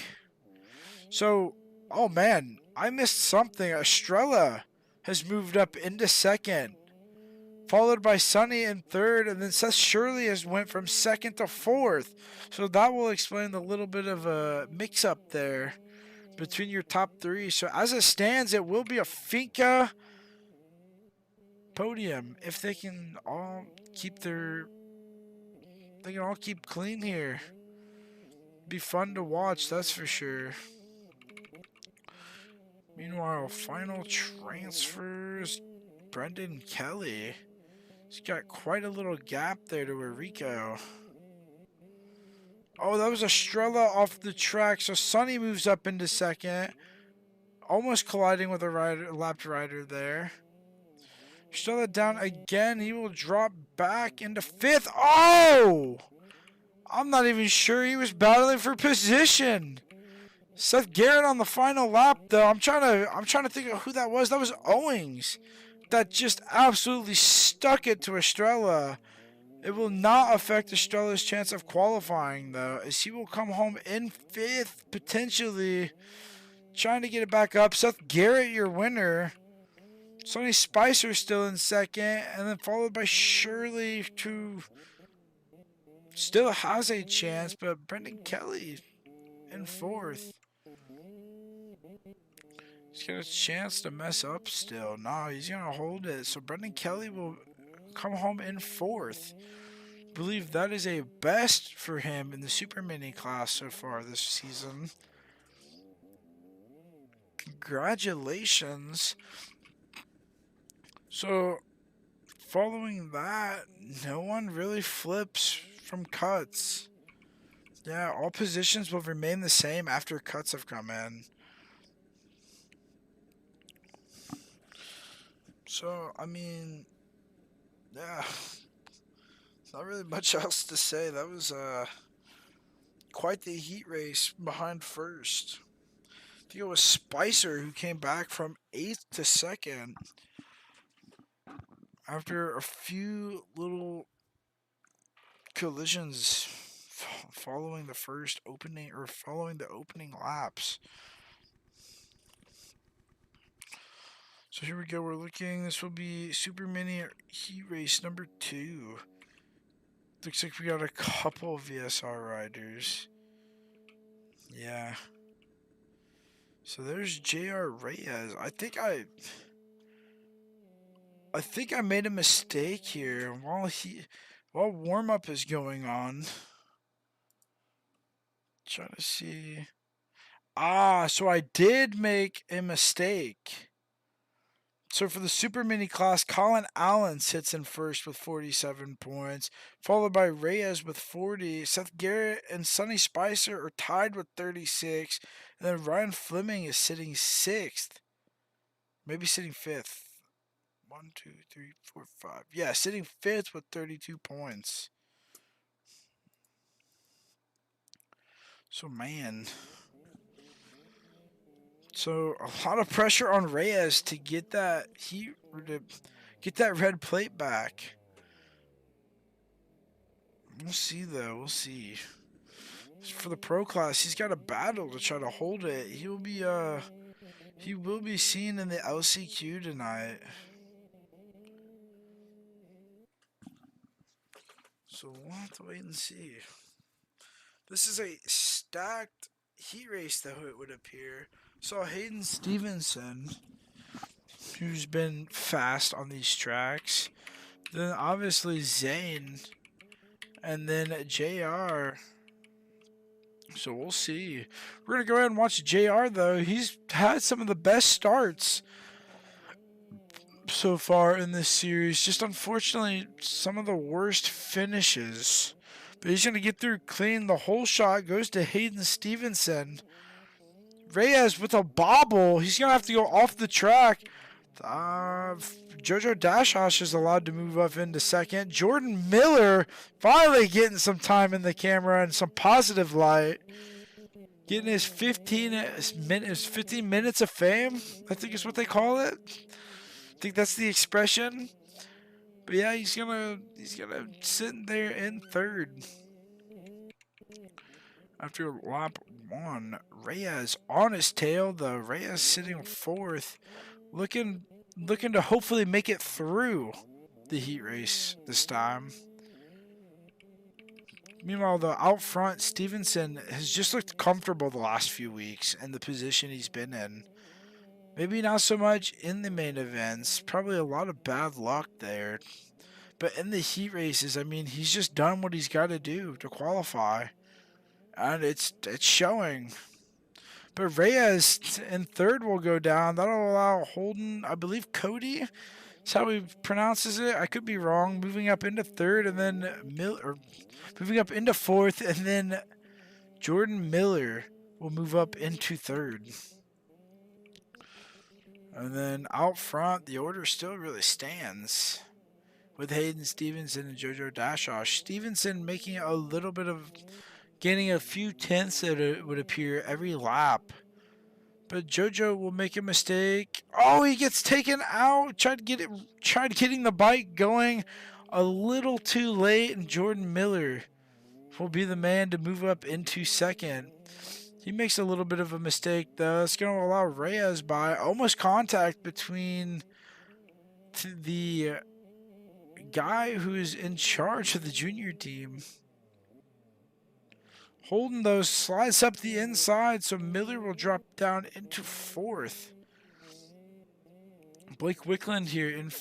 So, oh man, I missed something. Estrella has moved up into second, followed by Sonny in third, and then Seth Shirley has went from second to fourth. So that will explain the little bit of a mix-up there between your top three. So as it stands, it will be a Finca podium if they can all keep clean here. Be fun to watch, that's for sure. Meanwhile, final transfers. Brendan Kelly. He's got quite a little gap there to Enrico. Oh, that was Estrella off the track. So Sonny moves up into second. Almost colliding with a lapped rider there. Estrella down again. He will drop back into fifth. Oh! I'm not even sure he was battling for position. Seth Garrett on the final lap, though. I'm trying to think of who that was. That was Owings. That just absolutely stuck it to Estrella. It will not affect Estrella's chance of qualifying, though, as he will come home in fifth, potentially trying to get it back up. Seth Garrett, your winner. Sonny Spicer still in second, and then followed by Shirley, who still has a chance, but Brendan Kelly in fourth. He's got a chance to mess up still. No, he's going to hold it. So Brendan Kelly will come home in fourth. I believe that is a best for him in the Super Mini class so far this season. Congratulations. So, following that, no one really flips from cuts. Yeah, all positions will remain the same after cuts have come in. So, I mean, yeah, not really much else to say. That was quite the heat race behind first. I think it was Spicer who came back from 8th to 2nd after a few little collisions following the opening laps. So here we go. We're looking. This will be Super Mini Heat Race number 2. Looks like we got a couple of VSR riders. Yeah. So there's JR Reyes. I think I made a mistake here while warm up is going on. Trying to see. So I did make a mistake. So for the super mini class, Colin Allen sits in first with 47 points, followed by Reyes with 40. Seth Garrett and Sonny Spicer are tied with 36, and then Ryan Fleming is sitting sixth, maybe sitting fifth. 1, 2, 3, 4, 5. Yeah, sitting fifth with 32 points. So man, so a lot of pressure on Reyes to get that get that red plate back. We'll see though. We'll see. For the pro class, he's got a battle to try to hold it. He will be seen in the LCQ tonight. So we'll have to wait and see. This is a stacked heat race, though, it would appear. Saw Hayden Stevenson, who's been fast on these tracks. Then obviously Zane, and then JR. So we'll see. We're going to go ahead and watch JR, though. He's had some of the best starts so far in this series. Just unfortunately, some of the worst finishes. But he's going to get through clean. The whole shot goes to Hayden Stevenson. Reyes with a bobble. He's going to have to go off the track. Jojo Dashosh is allowed to move up into second. Jordan Miller finally getting some time in the camera and some positive light. Getting his 15 minutes of fame, I think is what they call it. I think that's the expression. But yeah, he's gonna sit there in third. After lap 1, Reyes on his tail though. Reyes sitting fourth, looking to hopefully make it through the heat race this time. Meanwhile, though, out front, Stevenson has just looked comfortable the last few weeks in the position he's been in. Maybe not so much in the main events. Probably a lot of bad luck there. But in the heat races, I mean, he's just done what he's got to do to qualify. And it's showing. But Reyes in third will go down. That'll allow Holden, I believe Cody is how he pronounces it. I could be wrong. Moving up into third, and then moving up into fourth, and then Jordan Miller will move up into third. And then out front, the order still really stands with Hayden Stevenson and Jojo Dashosh. Stevenson making a little bit of, gaining a few tenths, it would appear, every lap. But Jojo will make a mistake. Oh, he gets taken out. Tried getting the bike going a little too late, and Jordan Miller will be the man to move up into second. He makes a little bit of a mistake, though. It's going to allow Reyes by. Almost contact between the guy who is in charge of the junior team. Holden, though, slides up the inside, so Miller will drop down into fourth. Blake Wickland here in...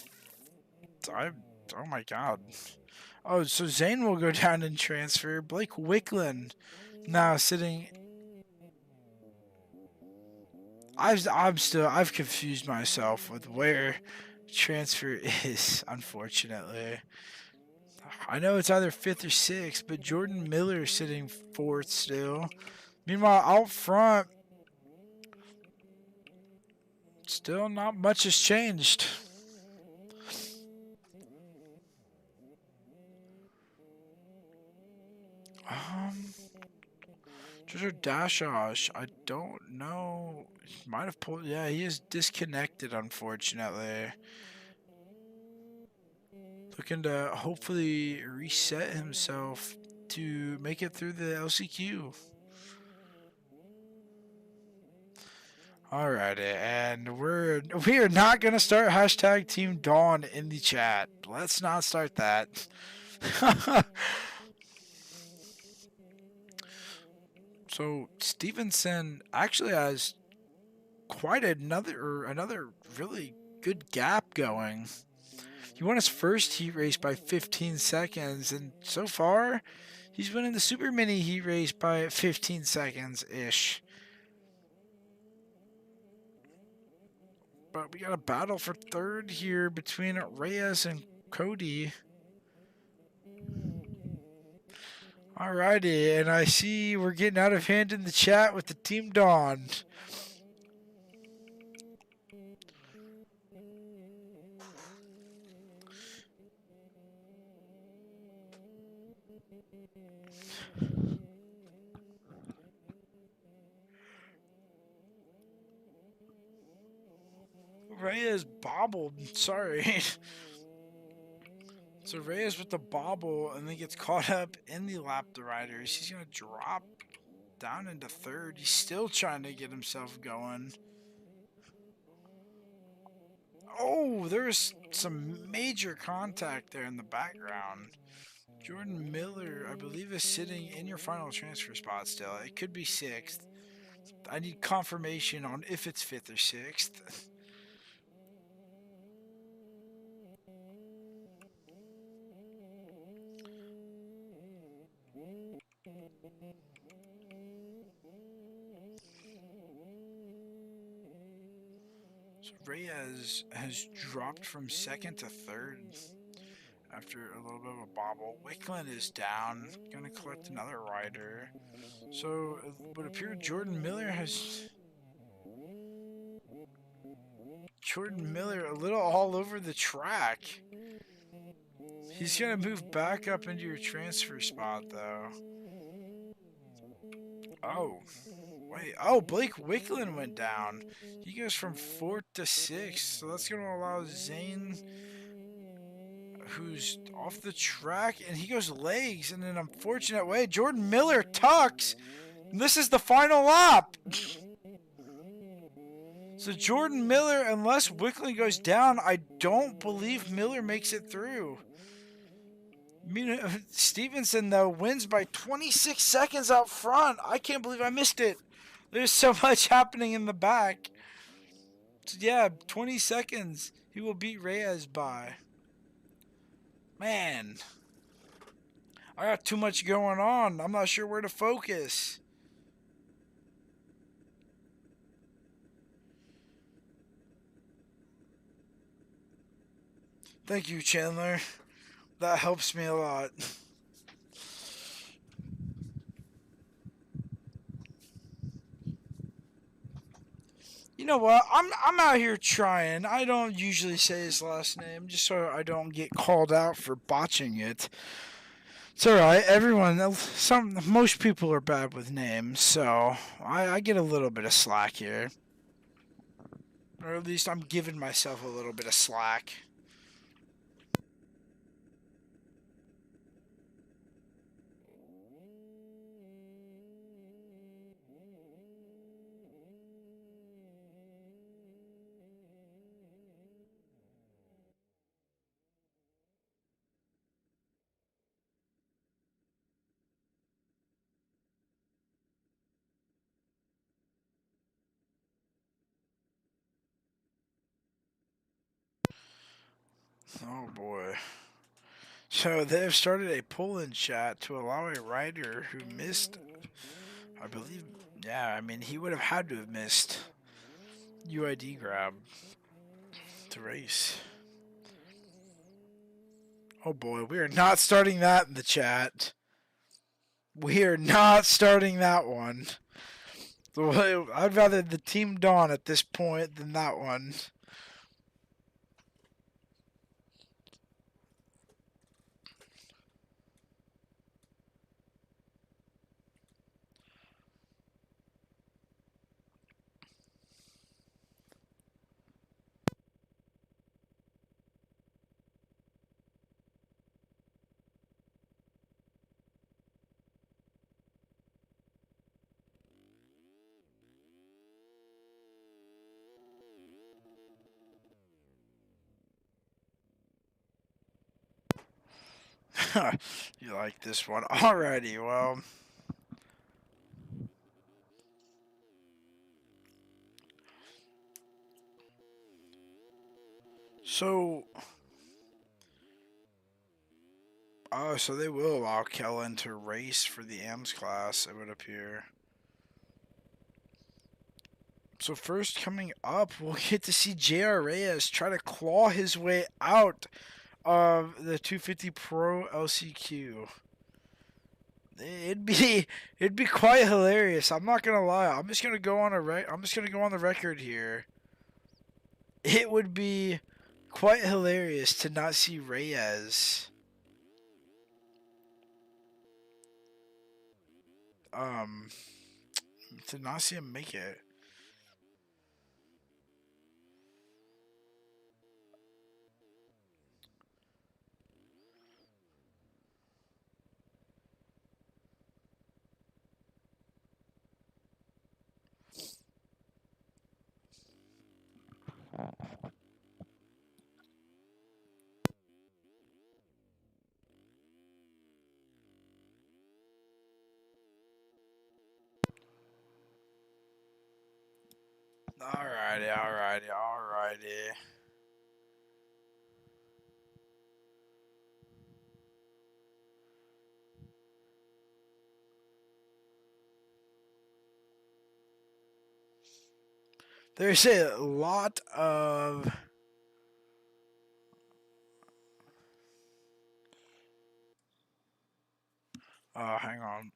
oh, my God. Oh, so Zane will go down and transfer. Blake Wickland now sitting... I've confused myself with where transfer is, unfortunately. I know it's either 5th or 6th, but Jordan Miller sitting 4th still. Meanwhile, out front, still not much has changed. Jojo Dashosh, I don't know. He might have pulled. Yeah, he is disconnected, unfortunately. Looking to hopefully reset himself to make it through the LCQ. Alrighty, and we are not gonna start hashtag Team Dawn in the chat. Let's not start that. So Stevenson actually has quite another really good gap going. He won his first heat race by 15 seconds, and so far, he's winning the super mini heat race by 15 seconds-ish. But we got a battle for third here between Reyes and Cody. Alrighty, and I see we're getting out of hand in the chat with the Team Dawn. Reyes bobbled. Sorry. So Reyes with the bobble and then gets caught up in the lap the riders. He's going to drop down into third. He's still trying to get himself going. Oh, there's some major contact there in the background. Jordan Miller, I believe, is sitting in your final transfer spot still. It could be 6th. I need confirmation on if it's 5th or 6th. So Reyes has dropped from 2nd to 3rd after a little bit of a bobble. Wicklund is down, going to collect another rider. So it would appear Jordan Miller a little all over the track. He's going to move back up into your transfer spot, though. Oh, wait. Oh, Blake Wicklund went down. He goes from 4th to 6th. So that's going to allow Zane, who's off the track, and he goes legs in an unfortunate way. Jordan Miller tucks. And this is the final lap. So Jordan Miller, unless Wicklund goes down, I don't believe Miller makes it through. Stevenson, though, wins by 26 seconds out front. I can't believe I missed it. There's so much happening in the back. So yeah, 20 seconds. He will beat Reyes by. Man. I got too much going on. I'm not sure where to focus. Thank you, Chandler. That helps me a lot. You know what? I'm out here trying. I don't usually say his last name just so I don't get called out for botching it. It's alright. Most people are bad with names, so I get a little bit of slack here. Or at least I'm giving myself a little bit of slack. Oh boy. So they've started a pull-in chat to allow a rider who missed, I believe, yeah, I mean, he would have had to have missed UID grab to race. Oh boy, we are not starting that in the chat. We are not starting that one. I'd rather the Team Dawn at this point than that one. You like this one? Alrighty, well. So they will allow Kellen to race for the AMS class, it would appear. So first coming up, we'll get to see J.R. Reyes try to claw his way out of the 250 Pro LCQ. It'd be quite hilarious. I'm not gonna lie. I'm just gonna go on the record here. It would be quite hilarious to not see Reyes. Um, to not see him make it. Alrighty. There's a lot of. Hang on.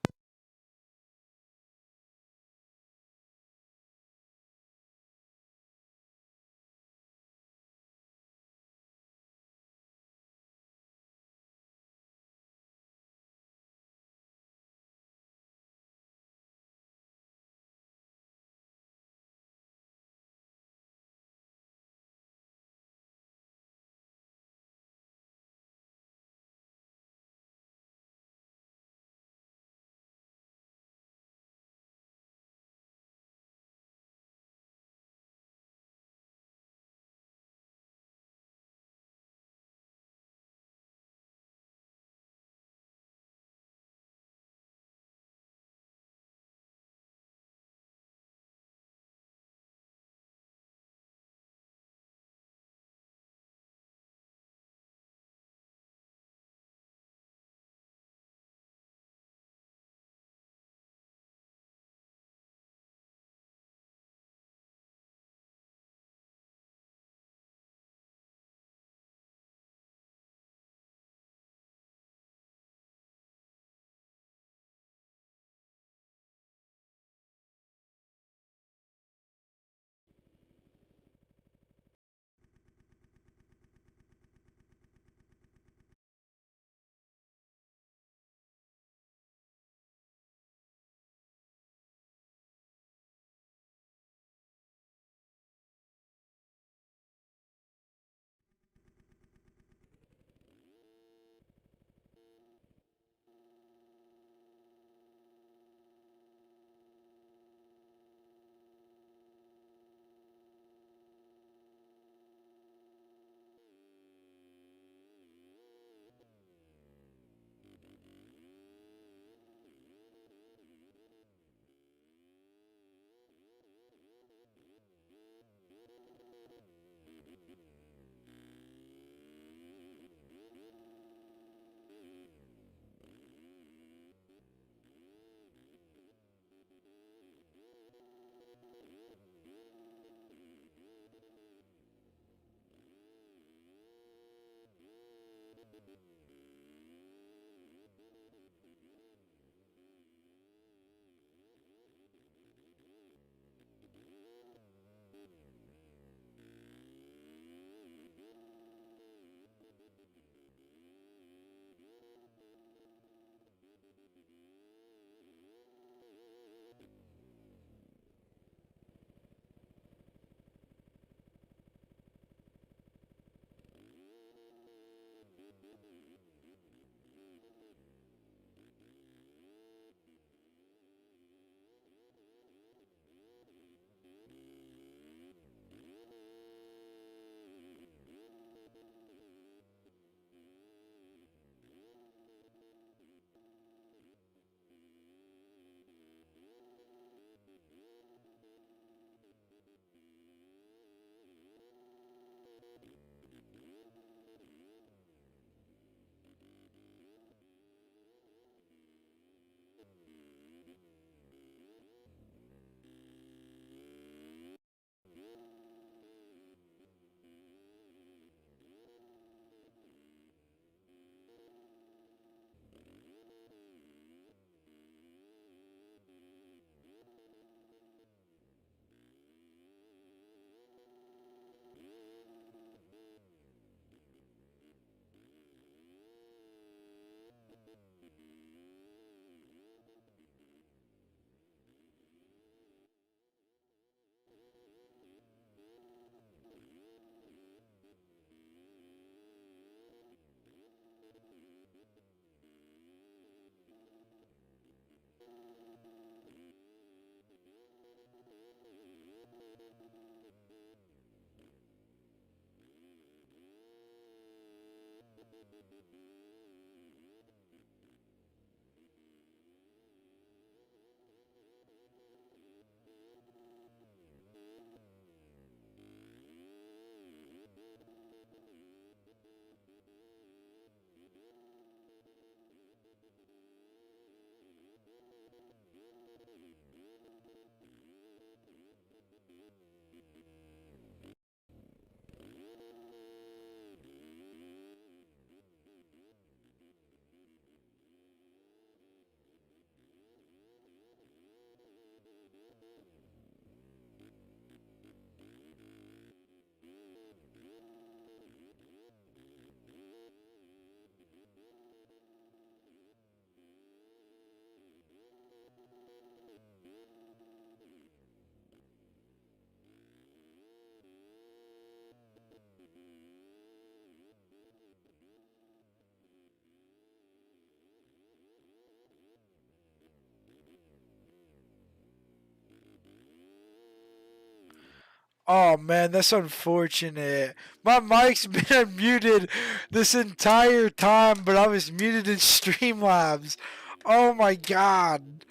Oh man, that's unfortunate. My mic's been unmuted this entire time, but I was muted in Streamlabs. Oh my god.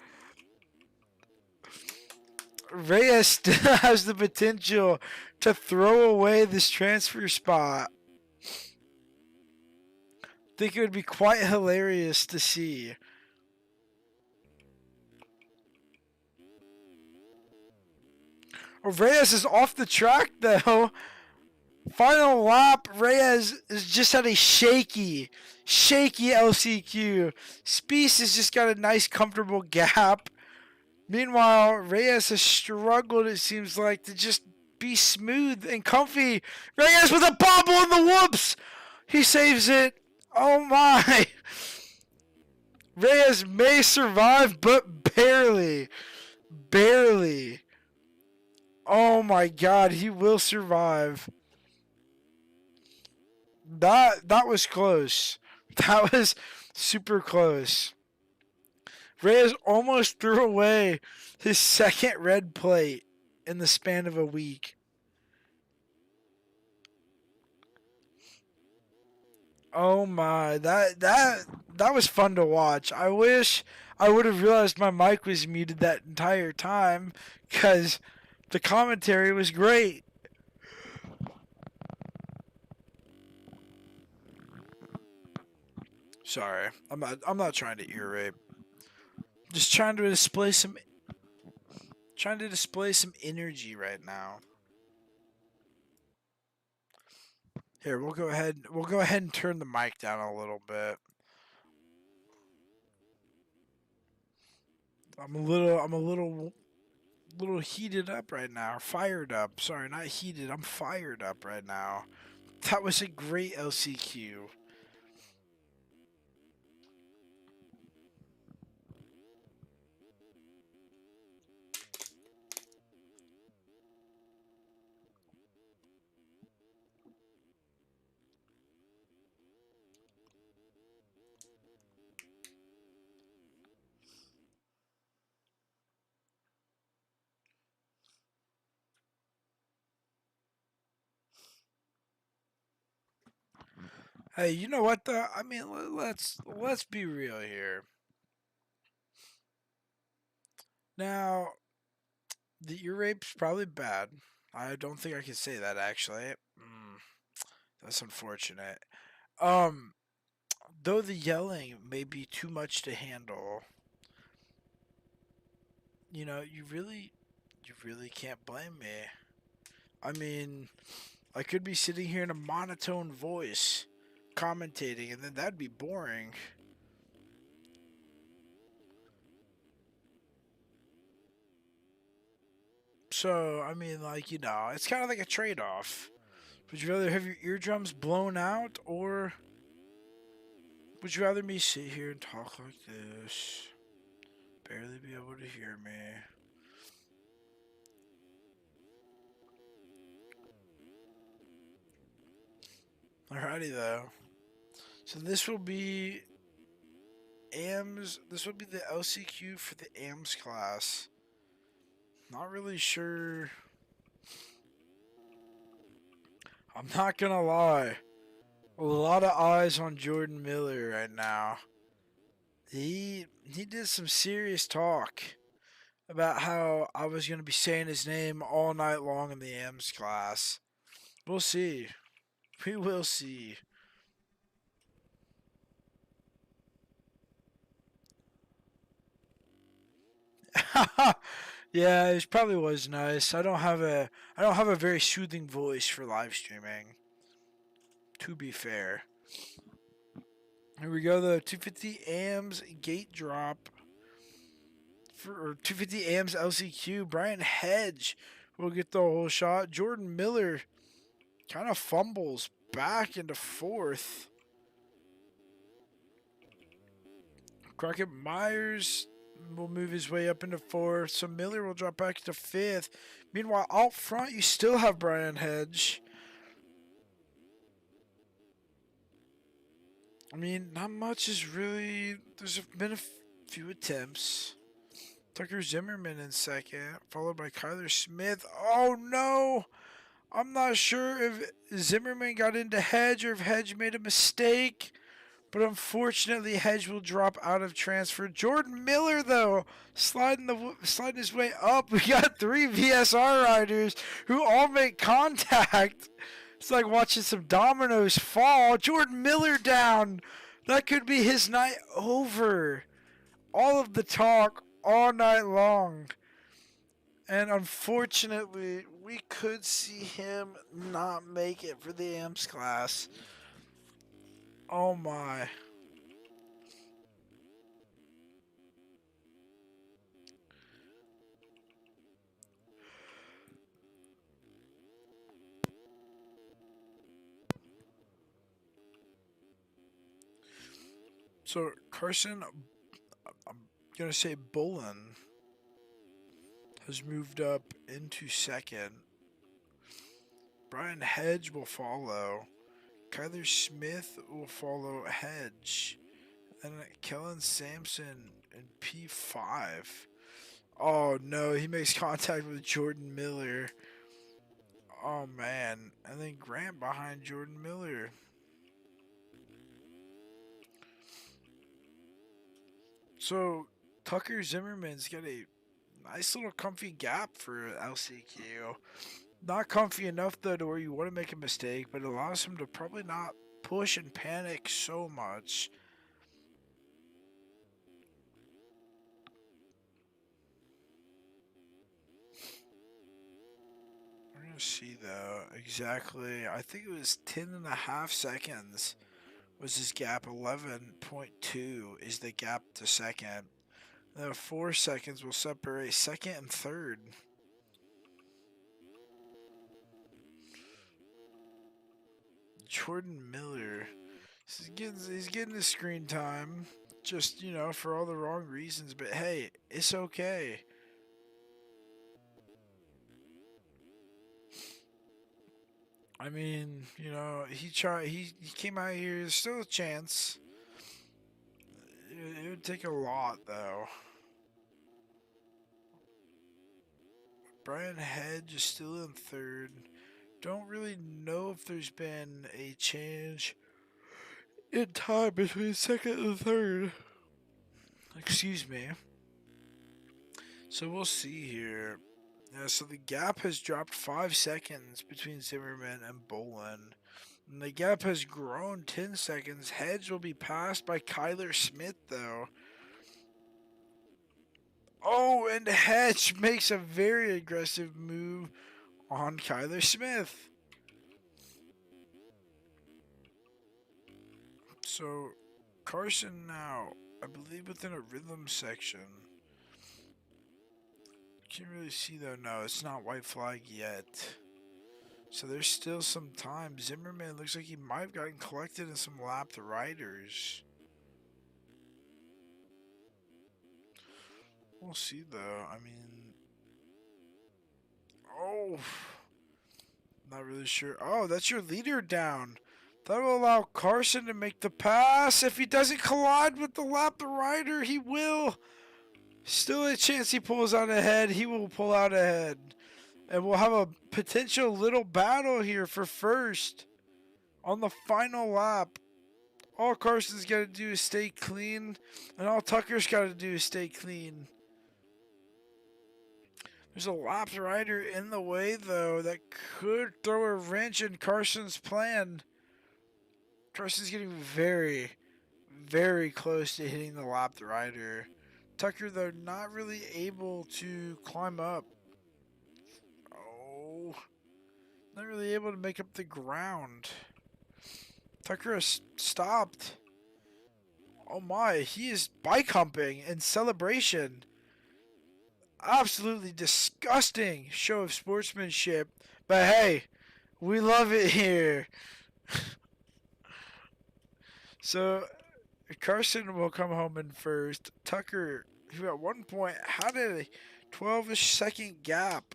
Reyes still has the potential to throw away this transfer spot. Think it would be quite hilarious to see. Oh, Reyes is off the track though. Final lap, Reyes has just had a shaky LCQ. Spieth has just got a nice comfortable gap. Meanwhile, Reyes has struggled, it seems like, to just be smooth and comfy. Reyes with a bobble in the whoops! He saves it. Oh my! Reyes may survive, but barely. Barely. Oh my god, he will survive. That was close. That was super close. Reyes almost threw away his second red plate in the span of a week. Oh my, that was fun to watch. I wish I would have realized my mic was muted that entire time, cuz the commentary was great. Sorry. I'm not trying to ear rape. Just trying to display some energy right now. Here, we'll go ahead and turn the mic down a little bit. I'm a little heated up right now. Fired up. Sorry, not heated. I'm fired up right now. That was a great LCQ. Hey, you know what though? I mean, let's be real here. Now, the ear rape's probably bad. I don't think I can say that actually. That's unfortunate. Um, though the yelling may be too much to handle, you really can't blame me. I mean, I could be sitting here in a monotone voice commentating, and then that'd be boring. So, I mean, like, it's kind of like a trade off. Would you rather have your eardrums blown out, or would you rather me sit here and talk like this? Barely be able to hear me. Alrighty, though. So this will be the LCQ for the AMS class. Not really sure. I'm not gonna lie. A lot of eyes on Jordan Miller right now. He did some serious talk about how I was going to be saying his name all night long in the AMS class. We'll see. We will see. Yeah, it probably was nice. I don't have a very soothing voice for live streaming. To be fair. Here we go, the 250 AMS gate drop for 250 AMS LCQ. Brian Hedge will get the whole shot. Jordan Miller kind of fumbles back into fourth. Crockett Myers will move his way up into fourth, so Miller will drop back to fifth. Meanwhile, out front, you still have Brian Hedge. I mean, not much is really. There's been a few attempts. Tucker Zimmerman in second, followed by Kyler Smith. Oh no! I'm not sure if Zimmerman got into Hedge or if Hedge made a mistake. But unfortunately, Hedge will drop out of transfer. Jordan Miller, though, sliding his way up. We got 3 VSR riders who all make contact. It's like watching some dominoes fall. Jordan Miller down. That could be his night over. All of the talk all night long. And unfortunately, we could see him not make it for the AMS class. Oh my. So Carson, I'm gonna say Bullen has moved up into second. Brian Hedge will follow. Kyler Smith will follow Hedge. And Kellen Sampson in P5. Oh no, he makes contact with Jordan Miller. Oh man. And then Grant behind Jordan Miller. So Tucker Zimmerman's got a nice little comfy gap for LCQ. Not comfy enough though to where you want to make a mistake, but it allows him to probably not push and panic so much. We're gonna see though exactly. I think it was 10.5 seconds was his gap. 11.2 is the gap to second. Then 4 seconds will separate second and third. Jordan Miller, he's getting the screen time, just for all the wrong reasons. But hey, it's okay. I mean, he tried. He came out here. There's still a chance. It would take a lot though. Brian Hedge is still in third. Don't really know if there's been a change in time between second and third. Excuse me. So we'll see here. Yeah, so the gap has dropped 5 seconds between Zimmerman and Bolin. And the gap has grown 10 seconds. Hedge will be passed by Kyler Smith, though. Oh, and Hedge makes a very aggressive move on Kyler Smith. So, Carson now, I believe within a rhythm section. Can't really see though, no, it's not white flag yet. So there's still some time. Zimmerman looks like he might have gotten collected in some lapped riders. We'll see though, I mean... Oh! Not really sure. Oh, that's your leader down. That will allow Carson to make the pass. If he doesn't collide with the lapped rider, he will. Still a chance he pulls out ahead. He will pull out ahead. And we'll have a potential little battle here for first. On the final lap, all Carson's got to do is stay clean, and all Tucker's got to do is stay clean. There's a lapped rider in the way, though, that could throw a wrench in Carson's plan. Carson's getting very, very close to hitting the lapped rider. Tucker, though, not really able to climb up. Oh, not really able to make up the ground. Tucker has stopped. Oh my, he is bike humping in celebration. Absolutely disgusting show of sportsmanship. But hey, we love it here. So Carson will come home in first. Tucker, who at one point had a 12-ish second gap,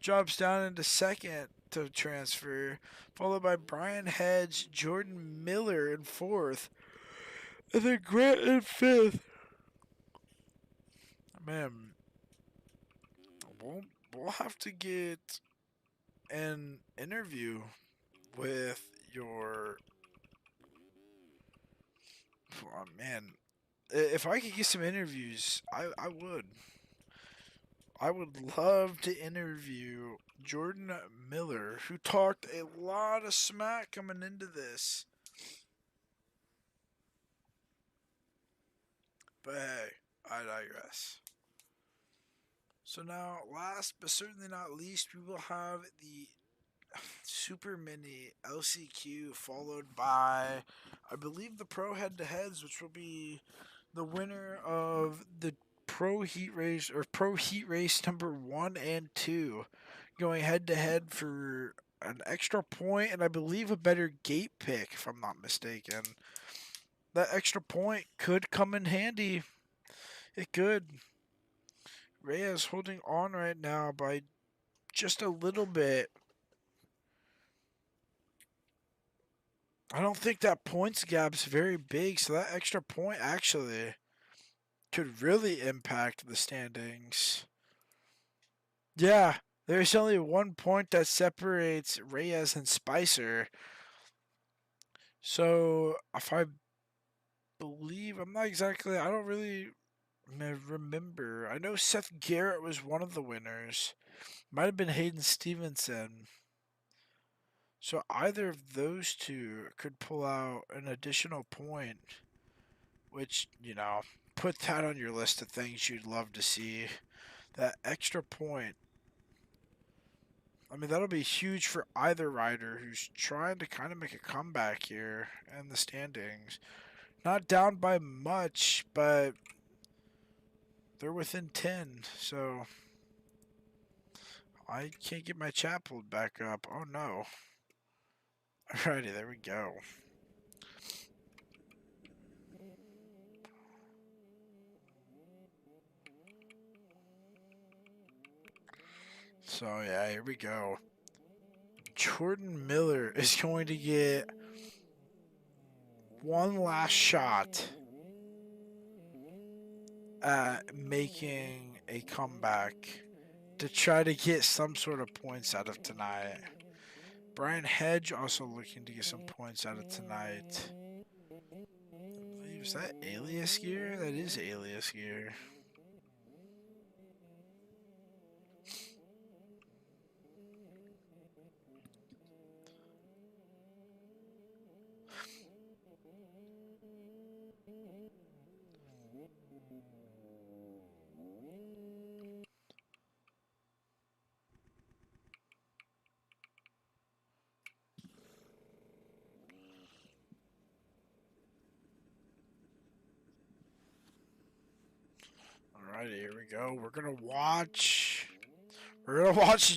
drops down into second to transfer, followed by Brian Hedge, Jordan Miller in fourth, and then Grant in fifth. Man, we'll have to get an interview with your. Oh, man, if I could get some interviews, I would. I would love to interview Jordan Miller, who talked a lot of smack coming into this. But hey, I digress. So now, last but certainly not least, we will have the Super Mini LCQ, followed by, I believe, the Pro Head-to-Heads, which will be the winner of the Pro Heat Race, or Pro Heat Race number 1 and 2, going head-to-head for an extra point and I believe a better gate pick, if I'm not mistaken. That extra point could come in handy. It could. Reyes holding on right now by just a little bit. I don't think that points gap's very big, so that extra point actually could really impact the standings. Yeah, there's only 1 point that separates Reyes and Spicer. So, if I believe, I don't really remember. I know Seth Garrett was one of the winners. Might have been Hayden Stevenson. So either of those two could pull out an additional point, which, put that on your list of things you'd love to see. That extra point. I mean, that'll be huge for either rider who's trying to kind of make a comeback here in the standings. Not down by much, but they're within 10, so I can't get my chat pulled back up. Oh no. Alrighty, there we go. So yeah, here we go. Jordan Miller is going to get one last shot at making a comeback to try to get some sort of points out of tonight. Brian Hedge also looking to get some points out of tonight. I believe, is that Alias Gear? That is Alias Gear. Alrighty, here we go. We're gonna watch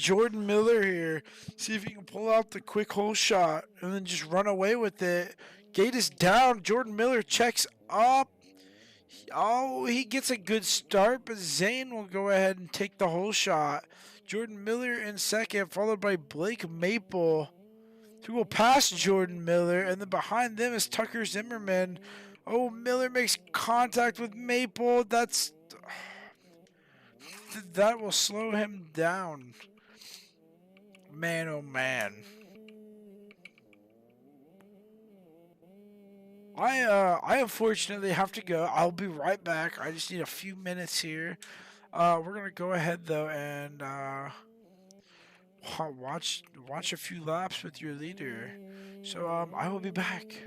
Jordan Miller here. See if he can pull out the quick hole shot and then just run away with it. Gate is down. Jordan Miller checks up. Oh, he gets a good start, but Zane will go ahead and take the hole shot. Jordan Miller in second, followed by Blake Maple, who will pass Jordan Miller, and then behind them is Tucker Zimmerman. Oh, Miller makes contact with Maple. That will slow him down. Man, oh man. I unfortunately have to go. I'll be right back. I just need a few minutes here. We're gonna go ahead though and watch a few laps with your leader. So I will be back.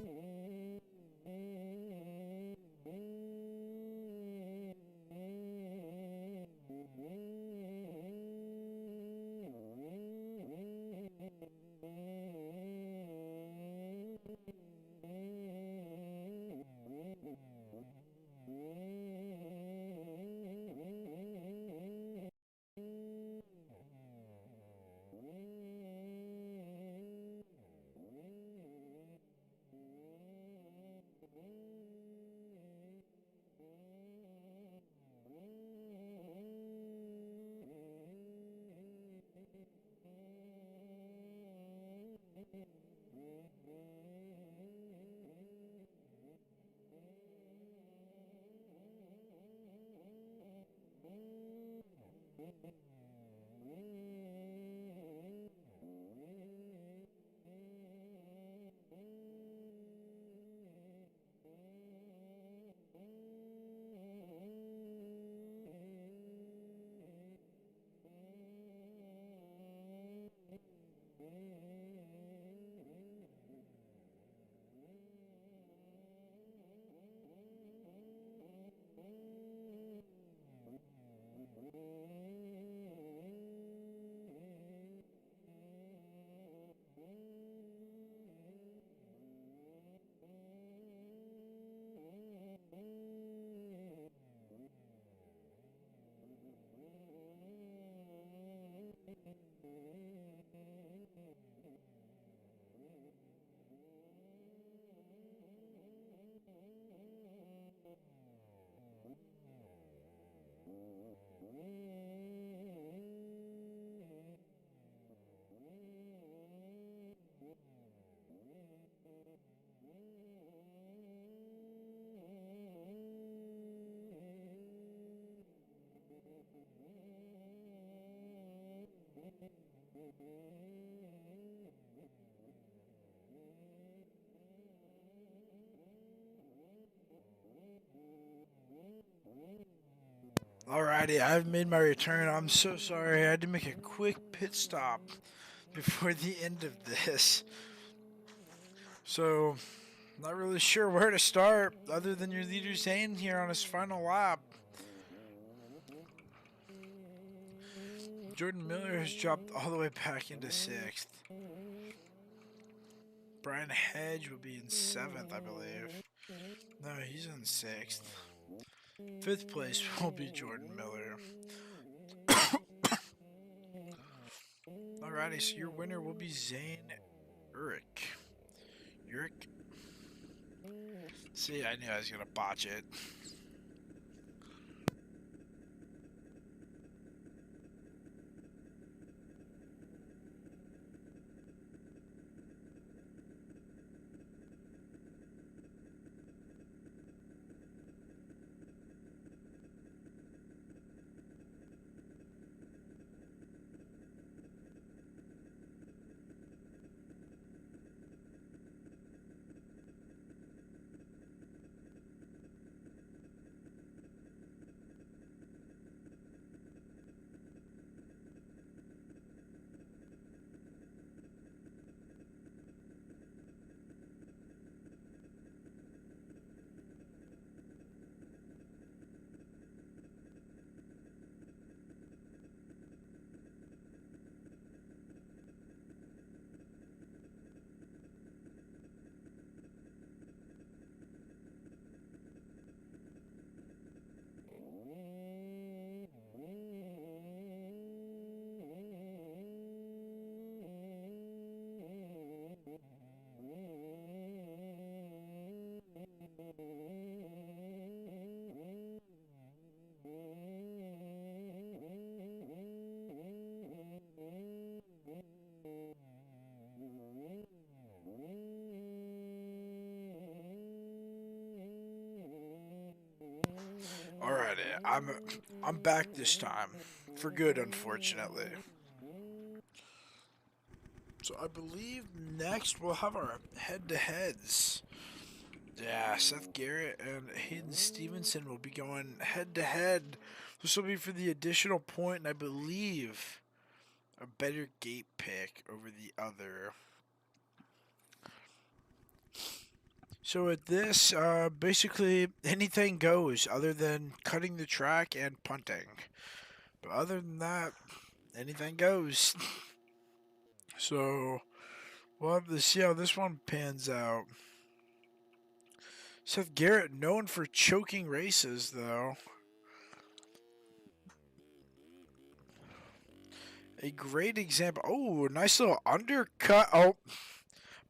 Alrighty, I've made my return. I'm so sorry. I had to make a quick pit stop before the end of this. So, not really sure where to start other than your leader Zane here on his final lap. Jordan Miller has dropped all the way back into 6th. Brian Hedge will be in 7th, I believe. No, he's in 6th. 5th place will be Jordan Miller. Alrighty, so your winner will be Zane Urick. Urick? See, I knew I was going to botch it. Alrighty, I'm back this time. For good, unfortunately. So I believe next we'll have our head-to-heads. Yeah, Seth Garrett and Hayden Stevenson will be going head to head. This will be for the additional point, and I believe a better gate pick over the other. So at this, basically anything goes other than cutting the track and punting. But other than that, anything goes. So we'll have to see how this one pans out. Seth Garrett known for choking races, though. A great example. Oh, nice little undercut. Oh,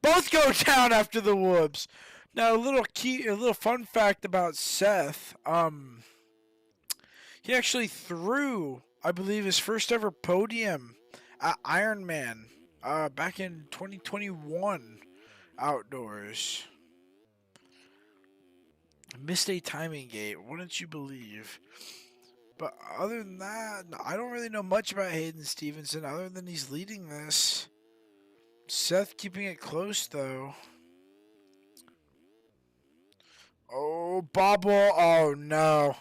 both go down after the whoops. Now, a little fun fact about Seth. He actually threw, I believe, his first ever podium at Ironman, back in 2021 outdoors. Missed a timing gate, wouldn't you believe? But other than that, I don't really know much about Hayden Stevenson other than he's leading this. Seth keeping it close, though. Oh, bobble. Oh, no.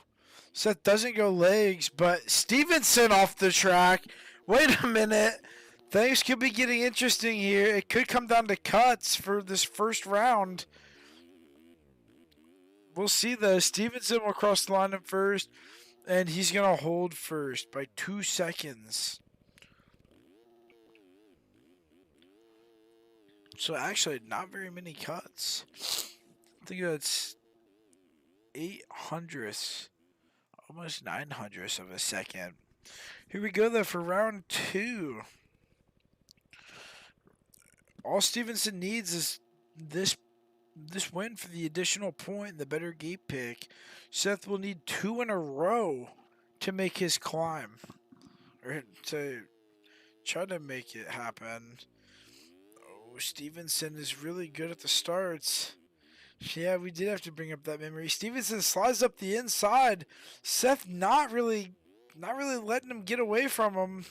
Seth doesn't go legs, but Stevenson off the track. Wait a minute. Things could be getting interesting here. It could come down to cuts for this first round. We'll see, though. Stevenson will cross the line at first, and he's going to hold first by 2 seconds. So actually, not very many cuts. I think that's 800ths, almost 900ths of a second. Here we go, though, for round 2. All Stevenson needs is this win for the additional point and the better gate pick. Seth will need 2 in a row to make his climb, or to try to make it happen. Oh, Stevenson is really good at the starts. Yeah, we did have to bring up that memory. Stevenson slides up the inside. Seth not really letting him get away from him.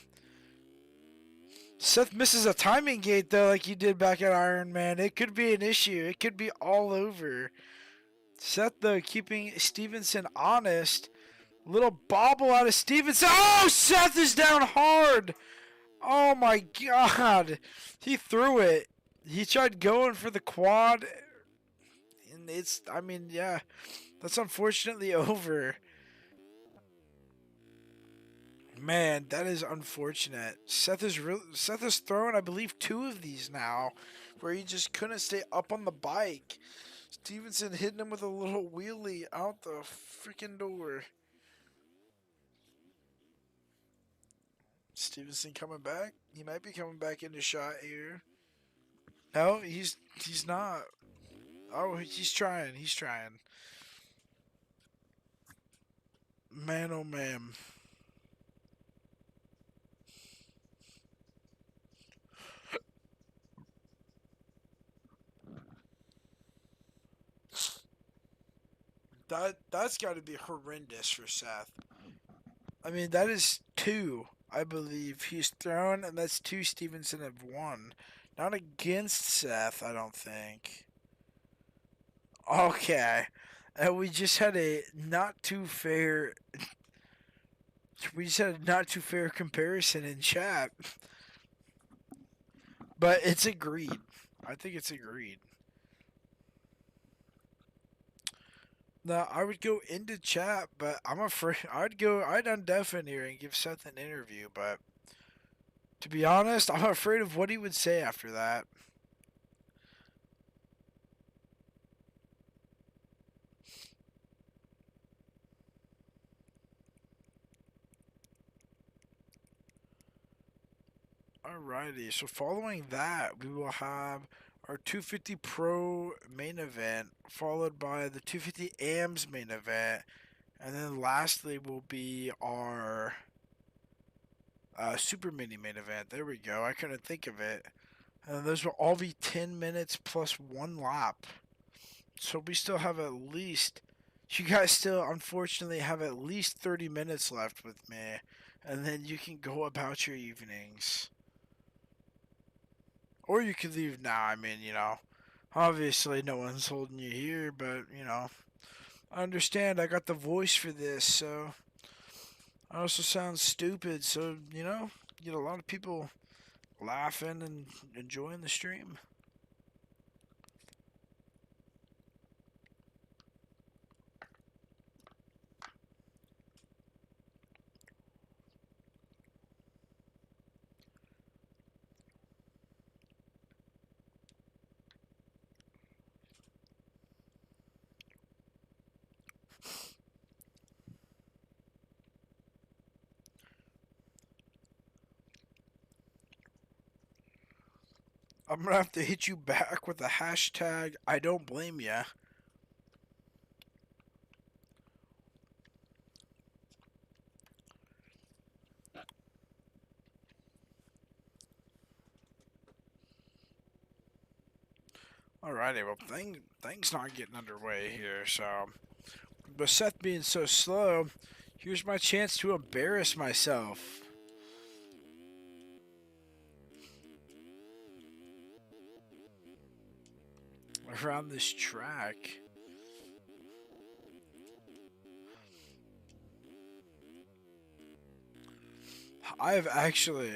Seth misses a timing gate, though, like he did back at Ironman. It could be an issue. It could be all over. Seth, though, keeping Stevenson honest. Little bobble out of Stevenson. Oh, Seth is down hard. Oh, my God. He threw it. He tried going for the quad. And yeah, that's unfortunately over. Man, that is unfortunate. Seth has thrown, I believe, 2 of these now, where he just couldn't stay up on the bike. Stevenson hitting him with a little wheelie out the freaking door. Stevenson coming back. He might be coming back into shot here. No, he's not. Oh, he's trying. He's trying. Man, oh man. That's got to be horrendous for Seth. I mean, that is 2, I believe, he's thrown, and that's 2 Stevenson have won. Not against Seth, I don't think. Okay. And we just had a not too fair comparison in chat. But it's agreed. I think it's agreed. Now, I would go into chat, but I'm afraid I'd undeafen here and give Seth an interview, but to be honest, I'm afraid of what he would say after that. Alrighty, so following that, we will have our 250 Pro main event, followed by the 250 AMS main event, and then lastly will be our Super Mini main event. There we go, I couldn't think of it. And those will all be 10 minutes plus 1 lap. So we still have you guys still unfortunately have at least 30 minutes left with me, and then you can go about your evenings. Or you could leave now. I mean, Obviously, no one's holding you here, but, you know, I understand I got the voice for this, so I also sound stupid, so, you know, get a lot of people laughing and enjoying the stream. I'm gonna have to hit you back with a hashtag I don't blame ya. Alrighty, well, things not getting underway here, so... With Seth being so slow, here's my chance to embarrass myself. Around this track. I've actually,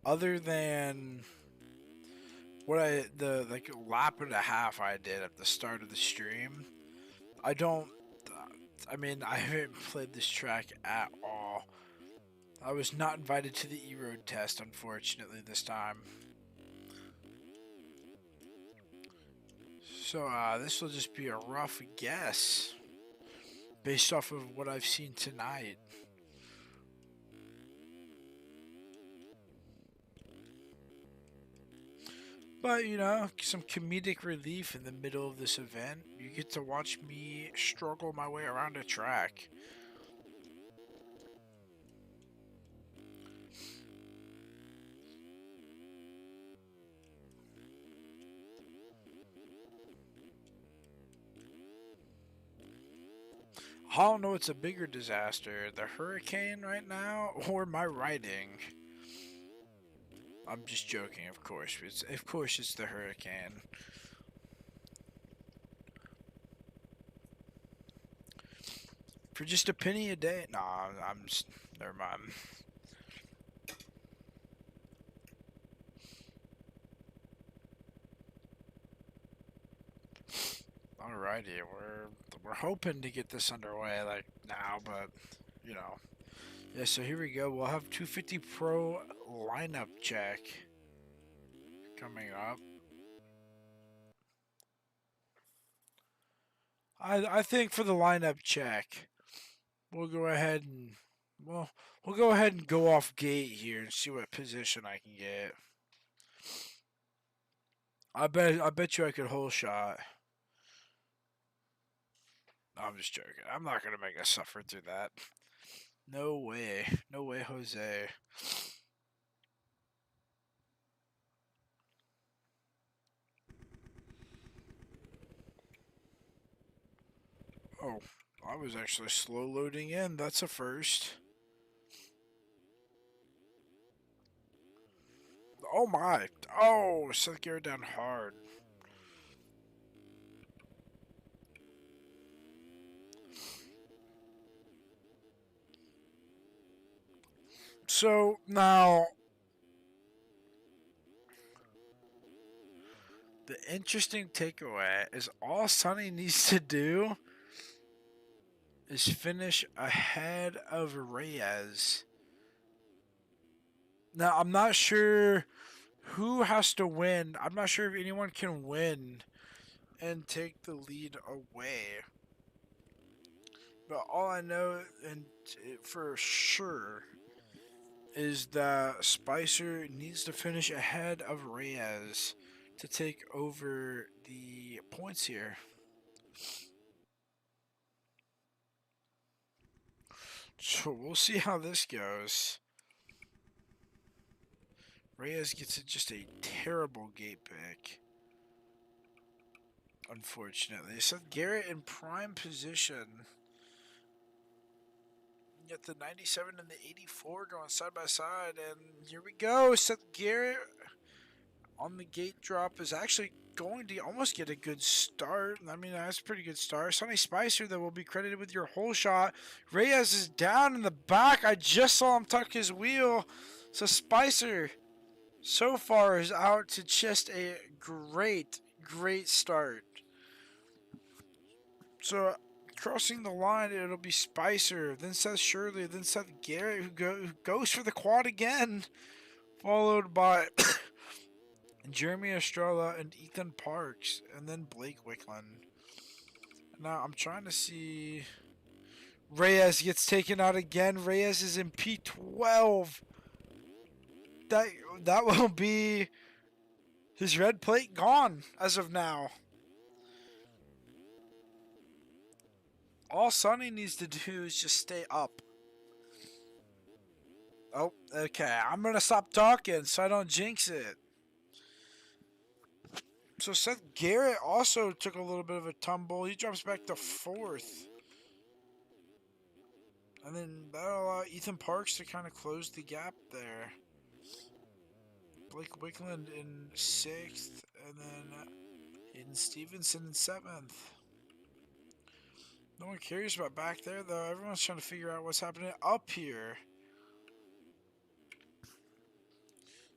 other than the like lap and a half I did at the start of the stream, I don't, I mean, I haven't played this track at all. I was not invited to the E-Road test, unfortunately, this time. So, this will just be a rough guess based off of what I've seen tonight. But, you know, some comedic relief in the middle of this event. You get to watch me struggle my way around a track. I don't know what's a bigger disaster, the hurricane right now or my riding. I'm just joking, of course. Of course it's the hurricane. For just a penny a day? Nah, I'm just... Never mind. Alrighty, we're hoping to get this underway like now, but you know. Yeah, so here we go. We'll have 250 Pro lineup check coming up. I think for the lineup check, we'll go ahead and we'll go ahead and go off gate here and see what position I can get. I bet you I could hole shot. I'm just joking. I'm not gonna make us suffer through that. No way. No way, Jose. Oh, I was actually slow loading in. That's a first. Oh my. Oh, Seth Garrett down hard. So now, the interesting takeaway is all Sonny needs to do is finish ahead of Reyes. Now, I'm not sure who has to win. I'm not sure if anyone can win and take the lead away. But all I know, and for sure, is that Spicer needs to finish ahead of Reyes to take over the points here. So we'll see how this goes. Reyes gets just a terrible gate pick, unfortunately. Seth Garrett in prime position. Get the 97 and the 84 going side by side, and here we go. Seth Garrett on the gate drop is actually going to almost get a good start. I mean, that's a pretty good start. Sonny Spicer, though, will be credited with your whole shot. Reyes is down in the back. I just saw him tuck his wheel. So Spicer, so far, is out to just a great, great start. So crossing the line, it'll be Spicer, then Seth Shirley, then Seth Garrett, who goes for the quad again, followed by Jeremy Estrella and Ethan Parks, and then Blake Wickland. Now I'm trying to see. Reyes gets taken out again. Reyes is in P12. That will be his red plate gone as of now. All Sonny needs to do is just stay up. Oh, okay. I'm gonna stop talking so I don't jinx it. So Seth Garrett also took a little bit of a tumble. He drops back to 4th. And then that'll allow Ethan Parks to kind of close the gap there. Blake Wickland in 6th, and then Hayden Stevenson in 7th. No one cares about back there, though. Everyone's trying to figure out what's happening up here.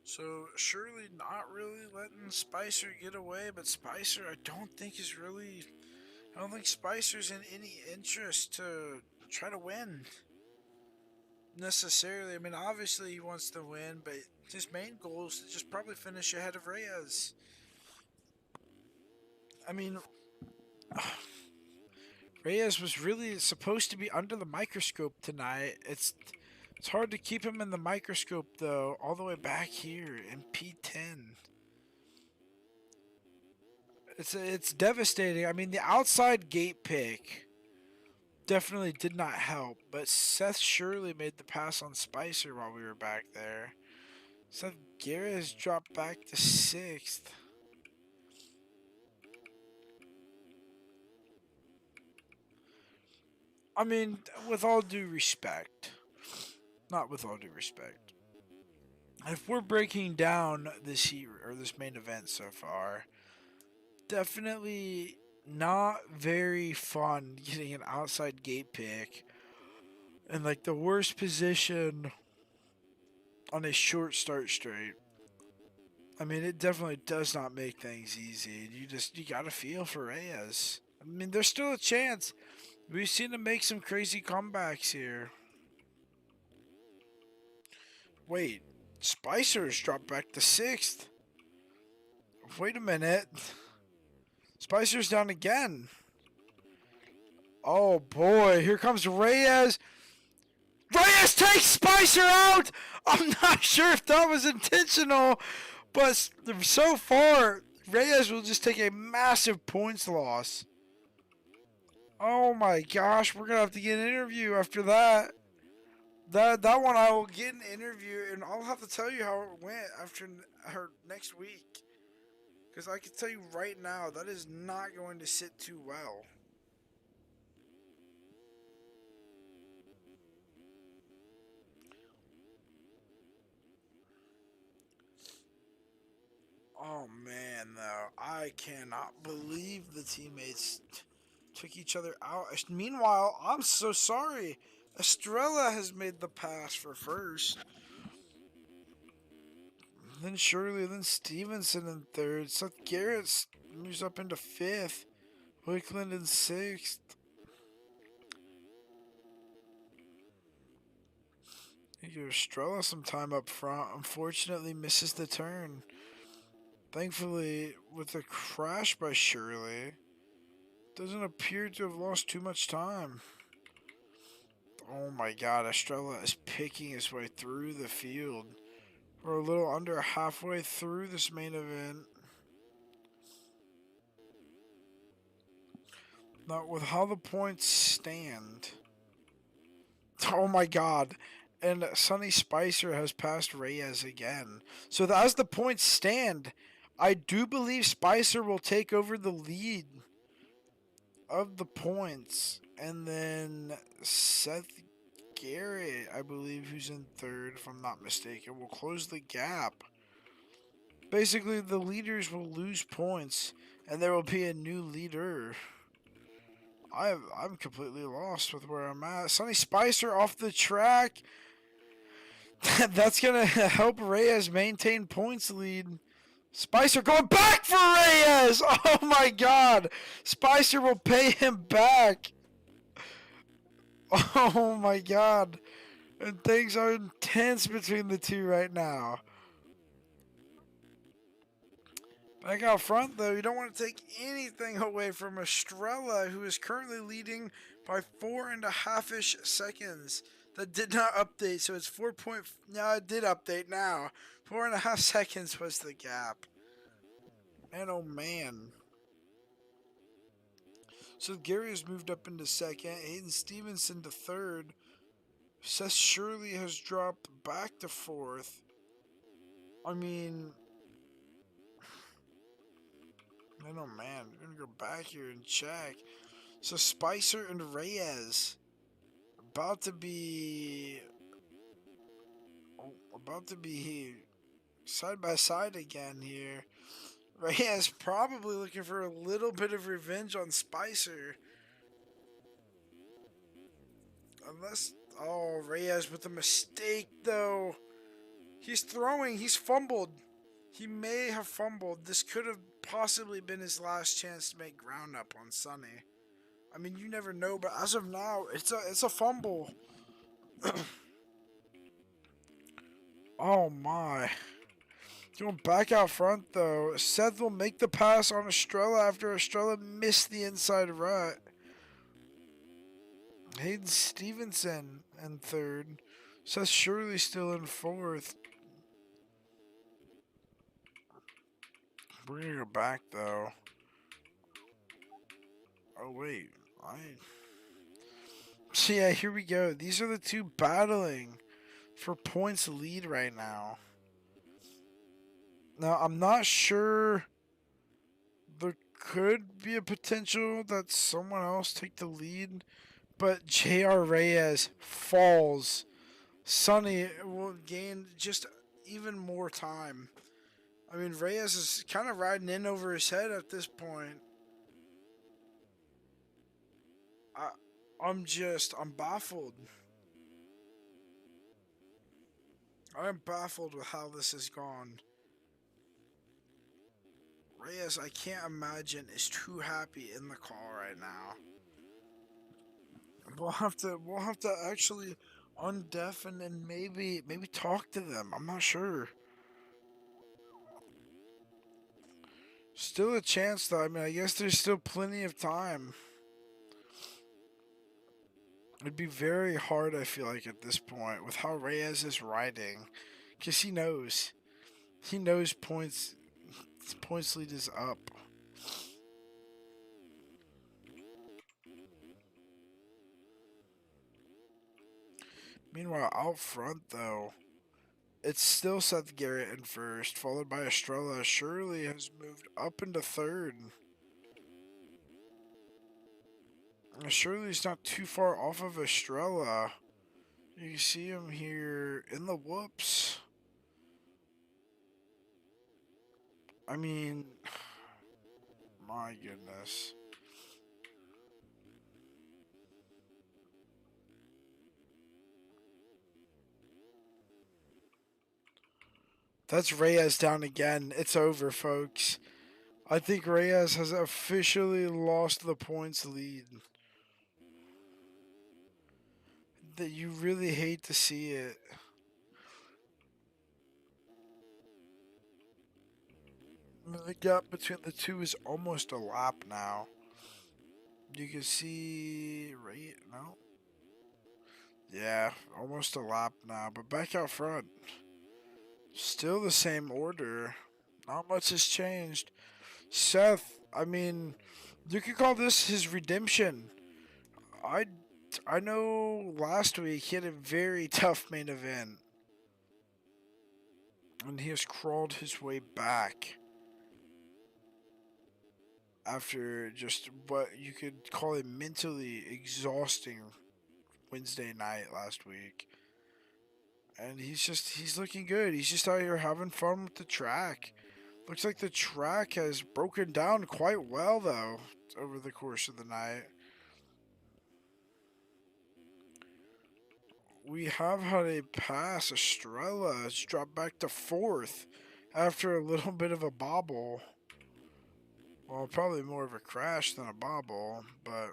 So, Shirley not really letting Spicer get away, but Spicer, I don't think Spicer's in any interest to try to win. Necessarily. I mean, obviously he wants to win, but his main goal is to just probably finish ahead of Reyes. I mean, Reyes was really supposed to be under the microscope tonight. It's hard to keep him in the microscope, though, all the way back here in P10. It's devastating. I mean, the outside gate pick definitely did not help, but Seth Shirley made the pass on Spicer while we were back there. Seth Garrett has dropped back to 6th. I mean, with all due respect, not with all due respect, if we're breaking down this heat or this main event so far, definitely not very fun getting an outside gate pick and like the worst position on a short start straight. I mean, it definitely does not make things easy. You gotta feel for Reyes. I mean, there's still a chance. We've seen him make some crazy comebacks here. Wait, Spicer's dropped back to 6th. Wait a minute. Spicer's down again. Oh boy, here comes Reyes. Reyes takes Spicer out! I'm not sure if that was intentional, but so far, Reyes will just take a massive points loss. Oh my gosh, we're gonna have to get an interview after that. That one I will get an interview, and I'll have to tell you how it went after her next week. Because I can tell you right now, that is not going to sit too well. Oh man, though, I cannot believe the teammates took each other out. Meanwhile, I'm so sorry. Estrella has made the pass for 1st. Then Shirley, then Stevenson in 3rd. Seth Garrett moves up into 5th. Wickland in 6th. You give Estrella some time up front. Unfortunately, misses the turn. Thankfully, with a crash by Shirley, doesn't appear to have lost too much time. Oh my god, Estrella is picking his way through the field. We're a little under halfway through this main event. Now, with how the points stand. Oh my god. And Sonny Spicer has passed Reyes again. So as the points stand, I do believe Spicer will take over the lead of the points. And then Seth Garrett, I believe, who's in 3rd, if I'm not mistaken, will close the gap. Basically, the leaders will lose points, and there will be a new leader. I'm completely lost with where I'm at. Sonny Spicer off the track. That's gonna help Reyes maintain points lead. Spicer going back for Reyes! Oh my god! Spicer will pay him back! Oh my god! And things are intense between the two right now. Back out front, though, you don't want to take anything away from Estrella, who is currently leading by 4.5-ish seconds. That did not update, so it's 4 point. No, it did update now. 4.5 seconds was the gap. And oh man. So Gary has moved up into second. Hayden Stevenson to third. Seth Shirley has dropped back to fourth. I mean, I know, man. We're gonna go back here and check. So Spicer and Reyes about to be side by side again here. Reyes probably looking for a little bit of revenge on Spicer. Unless, oh, Reyes with a mistake though. He's throwing, he's fumbled. He may have fumbled. This could have possibly been his last chance to make ground up on Sonny. I mean, you never know, but as of now, it's a fumble. Oh my. Going back out front though. Seth will make the pass on Estrella after Estrella missed the inside rut. Hayden Stevenson in third. Seth Shirley still in fourth. We're gonna go back though. Oh wait, So yeah, here we go. These are the two battling for points lead right now. Now I'm not sure. There could be a potential that someone else take the lead, but J.R. Reyes falls. Sonny will gain just even more time. I mean, Reyes is kind of riding in over his head at this point. I'm baffled. I'm baffled with how this has gone. Reyes, I can't imagine, is too happy in the call right now. We'll have to actually undeafen and maybe talk to them. I'm not sure. Still a chance though. I mean, I guess there's still plenty of time. It'd be very hard, I feel like, at this point with how Reyes is riding, because he knows points lead is up. Meanwhile, out front though, it's still Seth Garrett in first, followed by Estrella. Shirley has moved up into third. Shirley's not too far off of Estrella. You can see him here in the whoops. I mean, my goodness. That's Reyes down again. It's over, folks. I think Reyes has officially lost the points lead. That you really hate to see it. I mean, the gap between the two is almost a lap now. You can see no. Yeah, almost a lap now, but back out front. Still the same order. Not much has changed. Seth, I mean, you could call this his redemption. I know last week he had a very tough main event. And he has crawled his way back. After just what you could call a mentally exhausting Wednesday night last week. And he's looking good. He's just out here having fun with the track. Looks like the track has broken down quite well, though, over the course of the night. We have had a pass. Estrella has dropped back to fourth after a little bit of a bobble. Well, probably more of a crash than a bobble, but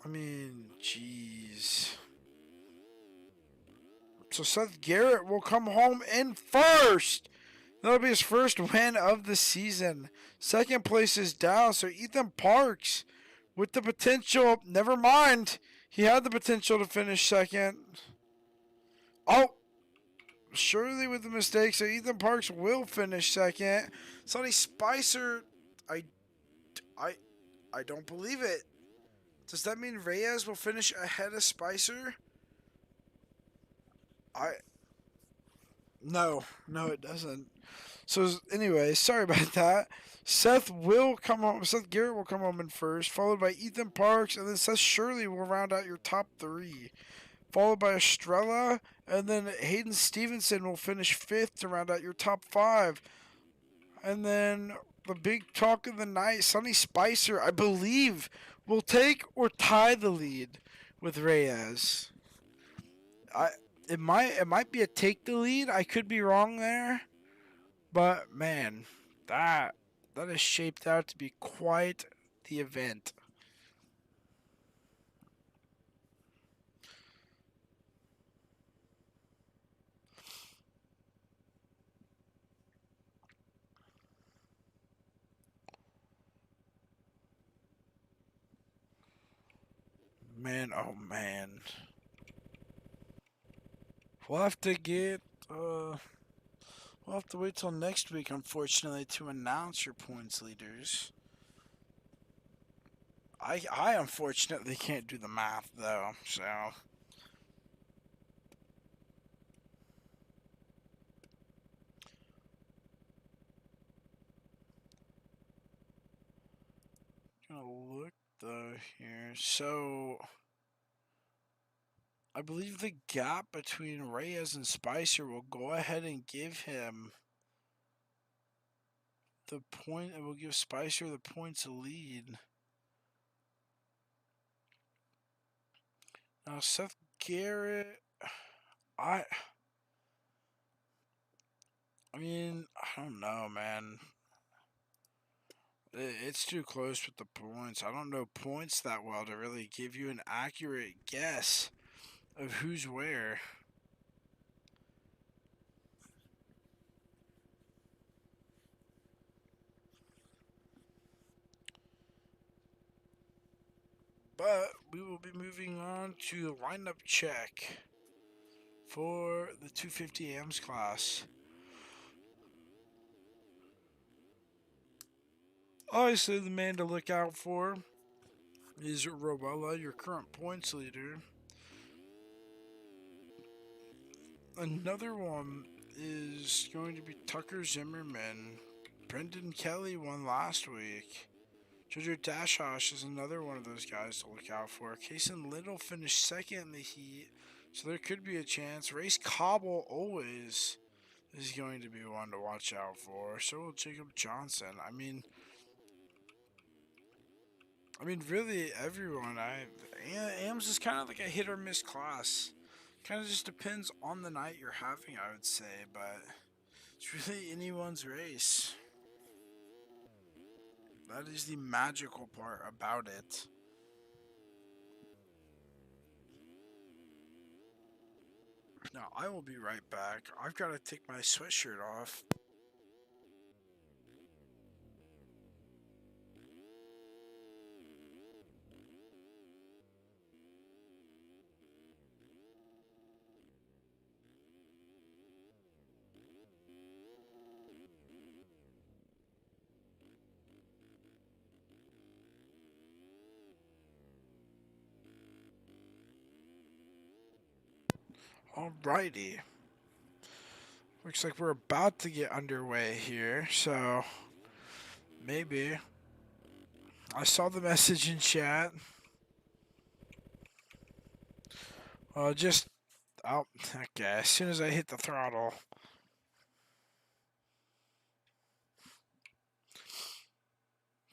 I mean, jeez. So Seth Garrett will come home in first. That'll be his first win of the season. Second place is down, so Ethan Parks with the potential. Never mind. He had the potential to finish second. Oh, surely with the mistake, so Ethan Parks will finish second. Sonny Spicer, I, I, I don't believe it. Does that mean Reyes will finish ahead of Spicer? No, it doesn't. So anyway, sorry about that. Seth Garrett will come home in first, followed by Ethan Parks, and then Seth Shirley will round out your top three, followed by Estrella, and then Hayden Stevenson will finish fifth to round out your top five, and then the big talk of the night, Sonny Spicer, I believe, will take or tie the lead with Reyes. It might be a take the lead. I could be wrong there. But man, that is shaped out to be quite the event. Man, oh man. We'll have to get we'll have to wait till next week, unfortunately, to announce your points leaders. I unfortunately can't do the math though, so gonna look though here. So I believe the gap between Reyes and Spicer will go ahead and give him the point. It will give Spicer the points lead. Now Seth Garrett, I mean, I don't know, man. It's too close with the points. I don't know points that well to really give you an accurate guess of who's where. But we will be moving on to the lineup check for the 250 AMs class. Obviously, the man to look out for is Rowella, your current points leader. Another one is going to be Tucker Zimmerman. Brendan Kelly won last week. Jojo Dashosh is another one of those guys to look out for. Kason Little finished second in the heat, so there could be a chance. Race Cobble always is going to be one to watch out for. So will Jacob Johnson. I mean, really everyone. AMS is kind of like a hit or miss class. Kind of just depends on the night you're having, I would say, but it's really anyone's race. That is the magical part about it. Now, I will be right back. I've got to take my sweatshirt off. Alrighty. Looks like we're about to get underway here, so maybe. I saw the message in chat. Just Oh, okay. As soon as I hit the throttle.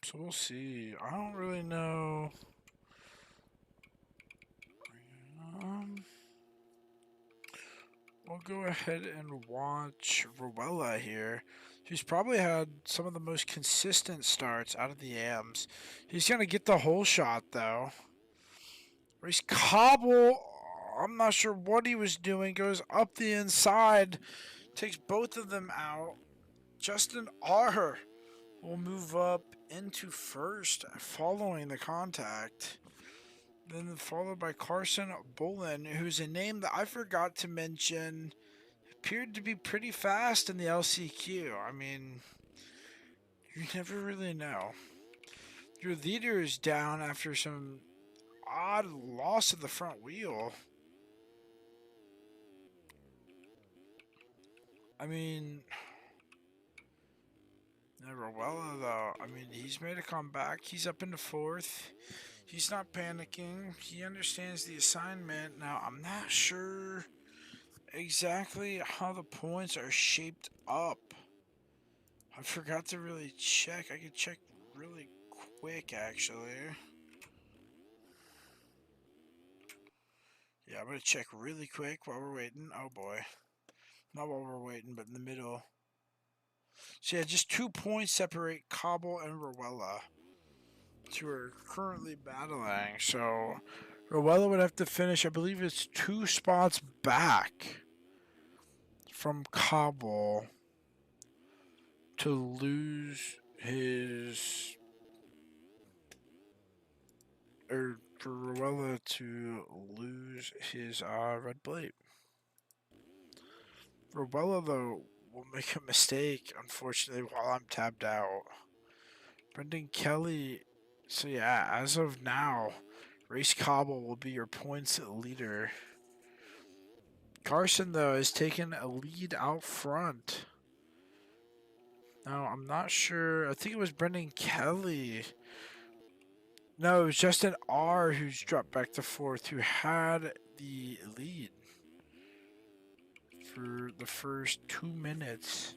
So we'll see. I don't really know. Um, we'll go ahead and watch Rowella here. He's probably had some of the most consistent starts out of the AMs. He's going to get the whole shot, though. Race Cobble, I'm not sure what he was doing. Goes up the inside, takes both of them out. Justin R will move up into first following the contact. Then followed by Carson Bolin, who's a name that I forgot to mention. Appeared to be pretty fast in the LCQ. I mean, you never really know. Your leader is down after some odd loss of the front wheel. I mean, Rowella, though, I mean, he's made a comeback. He's up into fourth. He's not panicking. He understands the assignment. Now, I'm not sure exactly how the points are shaped up. I forgot to really check. I could check really quick, actually. Yeah, I'm going to check really quick while we're waiting. Oh, boy. Not while we're waiting, but in the middle. So, yeah, just 2 points separate Cobble and Rowella, who are currently battling. So, Rowella would have to finish, I believe it's 2 spots back from Cobble to lose his, or for Rowella to lose his red plate. Rowella, though, will make a mistake, unfortunately, while I'm tabbed out. Brendan Kelly, so yeah, as of now, Race Cobble will be your points leader. Carson, though, has taken a lead out front. Now, I'm not sure. I think it was Brendan Kelly. No, it was Justin R. who's dropped back to fourth, who had the lead for the first 2 minutes.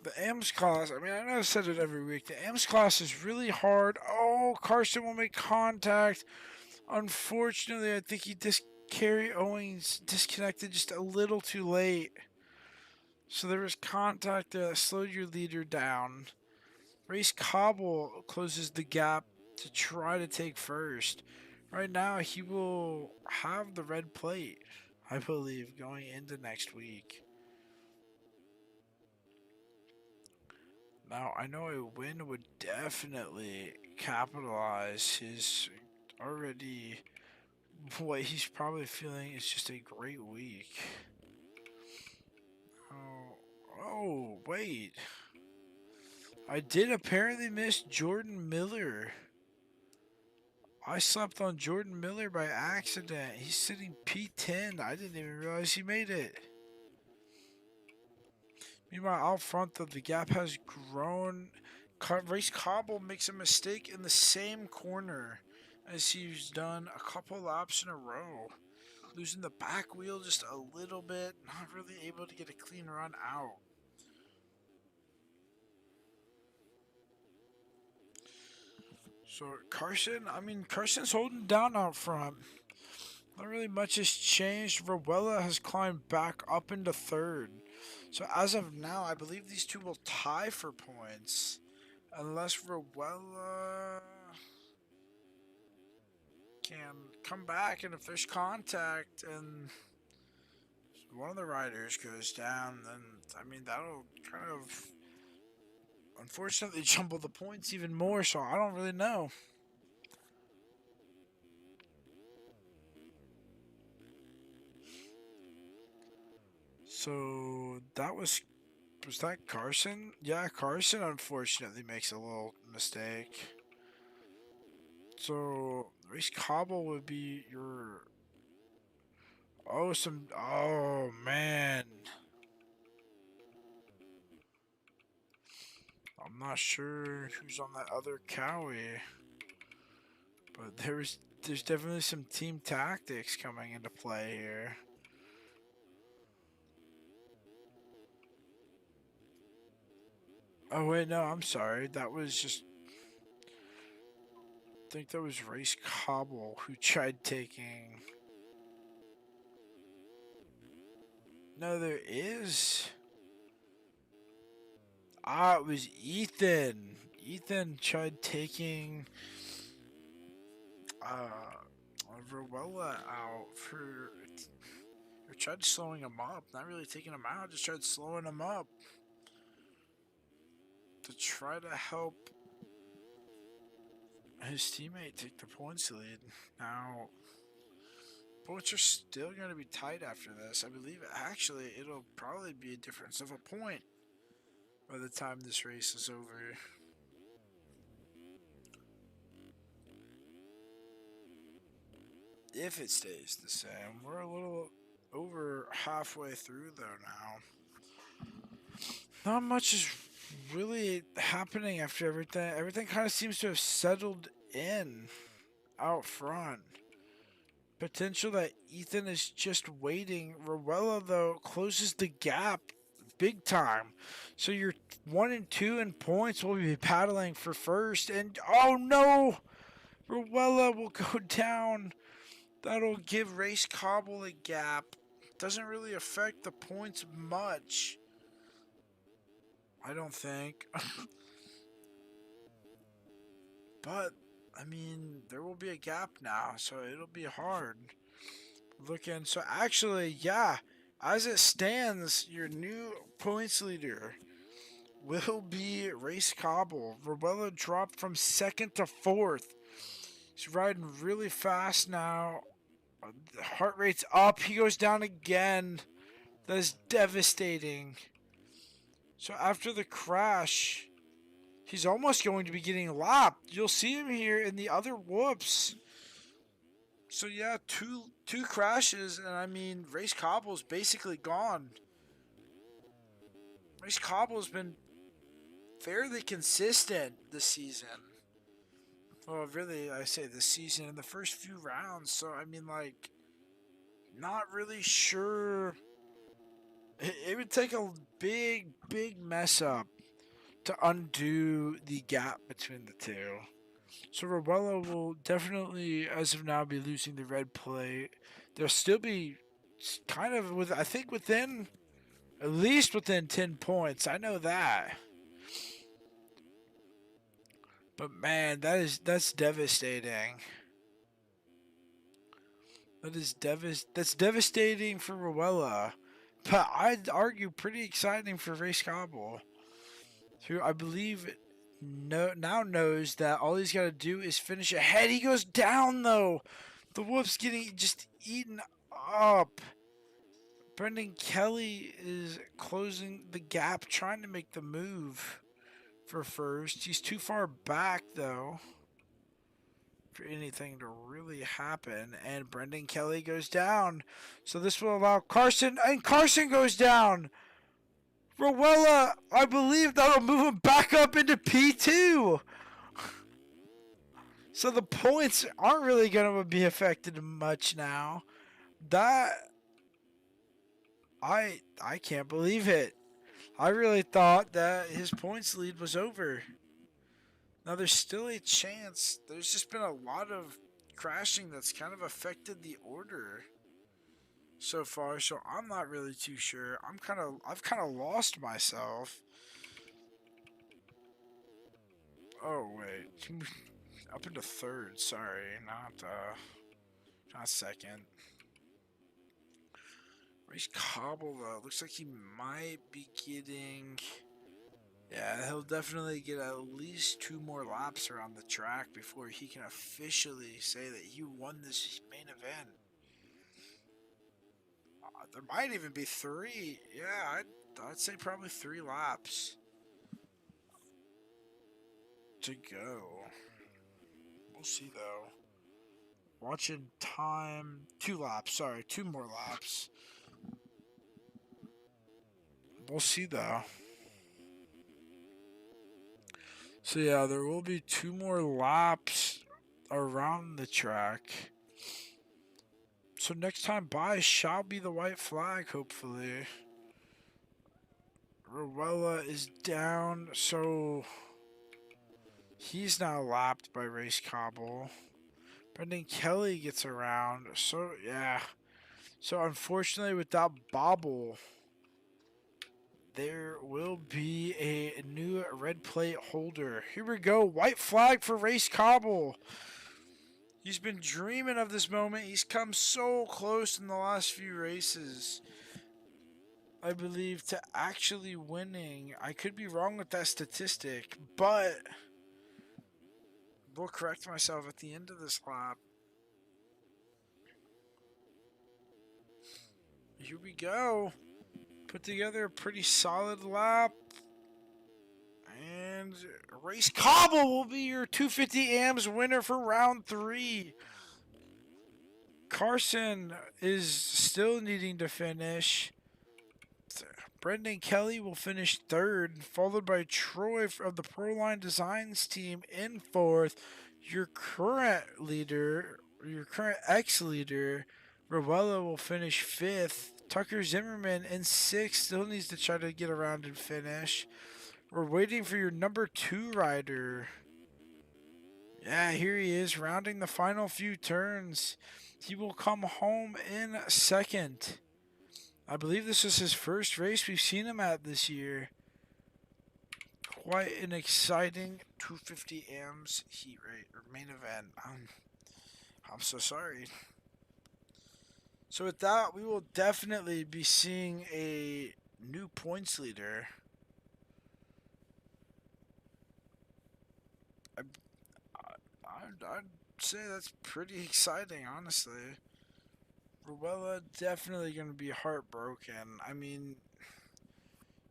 The AMS class, I mean, I know I said it every week. The AMS class is really hard. Oh, Carson will make contact. Unfortunately, I think Carrie Owens disconnected just a little too late. So there was contact there that slowed your leader down. Race Cobble closes the gap to try to take first. Right now, he will have the red plate, I believe, going into next week. Now, I know a win would definitely capitalize his already, what he's probably feeling is just a great week. Oh, wait. I did apparently miss Jordan Miller. I slept on Jordan Miller by accident. He's sitting P10. I didn't even realize he made it. Meanwhile, out front, though, the gap has grown. Race Cobble makes a mistake in the same corner as he's done a couple laps in a row. Losing the back wheel just a little bit. Not really able to get a clean run out. So Carson's holding down out front. Not really much has changed. Rowella has climbed back up into third. So as of now, I believe these two will tie for points. Unless Rowella can come back, and if there's contact and one of the riders goes down, then, I mean, that'll kind of unfortunately jumble the points even more, so I don't really know. So that was that Carson? Yeah, Carson unfortunately makes a little mistake. So Race Cobble would be your oh man. I'm not sure who's on that other cowie, but there's definitely some team tactics coming into play here. Oh wait, no, I'm sorry. That was just, I think that was Race Cobble who tried taking. No, there is. Ah, it was Ethan. Ethan tried taking Rowella out for, or tried slowing him up. Not really taking him out, just tried slowing him up to try to help his teammate take the points lead. Now, points are still going to be tight after this. I believe actually it'll probably be a difference of a point by the time this race is over. If it stays the same. We're a little over halfway through though now. Not much is really happening after everything. Everything kind of seems to have settled in out front. Potential that Ethan is just waiting. Rowella, though, closes the gap big time. So you're 1 and 2 in points. Will be paddling for first. And oh no! Rowella will go down. That'll give Race Cobble a gap. Doesn't really affect the points much, I don't think. But, I mean, there will be a gap now, so it'll be hard. Looking, so actually, yeah, as it stands, your new points leader will be Race Cobble. Rowella dropped from 2nd to 4th. He's riding really fast now. The heart rate's up. He goes down again. That is devastating. So after the crash, he's almost going to be getting lapped. You'll see him here in the other whoops. So yeah, two crashes, and I mean, Race Cobble's basically gone. Race Cobble's been fairly consistent this season. Well, really, I say this season in the first few rounds. So I mean, like, not really sure. It would take a big mess up to undo the gap between the two. So Rowella will definitely, as of now, be losing the red plate. There'll still be kind of I think within, at least within 10 points. I know that. But man, that's devastating. That's devastating for Rowella. But I'd argue pretty exciting for Race Cobble, who I believe now knows that all he's got to do is finish ahead. He goes down though. The whoop's getting just eaten up. Brendan Kelly is closing the gap, trying to make the move for first. He's too far back though for anything to really happen. And Brendan Kelly goes down. So this will allow Carson, and Carson goes down. Rowella, I believe that'll move him back up into P2. So the points aren't really going to be affected much now. That, I can't believe it. I really thought that his points lead was over. Now there's still a chance. There's just been a lot of crashing that's kind of affected the order so far, so I'm not really too sure. I've kind of lost myself. Oh wait, up into 3rd. Sorry, not 2nd. Race Cobble though, looks like he might be getting. Yeah, he'll definitely get at least 2 more laps around the track before he can officially say that he won this main event. There might even be 3. Yeah, I'd say probably 3 laps to go. We'll see though. Watching time, 2 laps. Sorry, 2 more laps. We'll see though. So yeah, there will be 2 more laps around the track. So next time by shall be the white flag, hopefully. Ruella is down, so he's now lapped by Race Cobble. Brendan Kelly gets around, so yeah. So unfortunately, without Bobble, there will be a new red plate holder. Here we go, white flag for Race Cobble. He's been dreaming of this moment. He's come so close in the last few races, I believe, to actually winning. I could be wrong with that statistic, but will correct myself at the end of this lap. Here we go. Put together a pretty solid lap. And Race Cobble will be your 250 AMs winner for round 3. Carson is still needing to finish. Brendan Kelly will finish 3rd, followed by Troy of the Proline Designs team in 4th. Your current ex-leader, Ruella, will finish 5th. Tucker Zimmerman in 6th, still needs to try to get around and finish. We're waiting for your number 2 rider. Yeah, here he is, rounding the final few turns. He will come home in 2nd. I believe this is his first race we've seen him at this year. Quite an exciting 250 AMs heat rate or main event. I'm so sorry. So with that, we will definitely be seeing a new points leader. I'd say that's pretty exciting, honestly. Ruella definitely going to be heartbroken. I mean,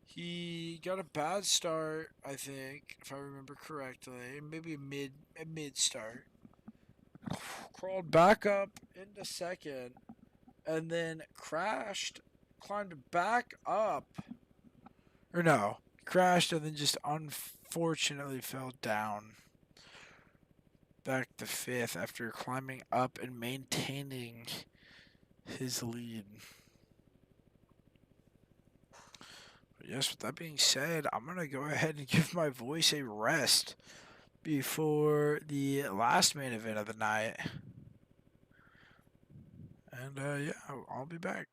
he got a bad start, I think, if I remember correctly. Maybe a mid start. Crawled back up into 2nd, and then crashed, climbed back up. Or no, crashed and then just unfortunately fell down. Back to 5th after climbing up and maintaining his lead. But yes, with that being said, I'm going to go ahead and give my voice a rest before the last main event of the night. And yeah, I'll be back.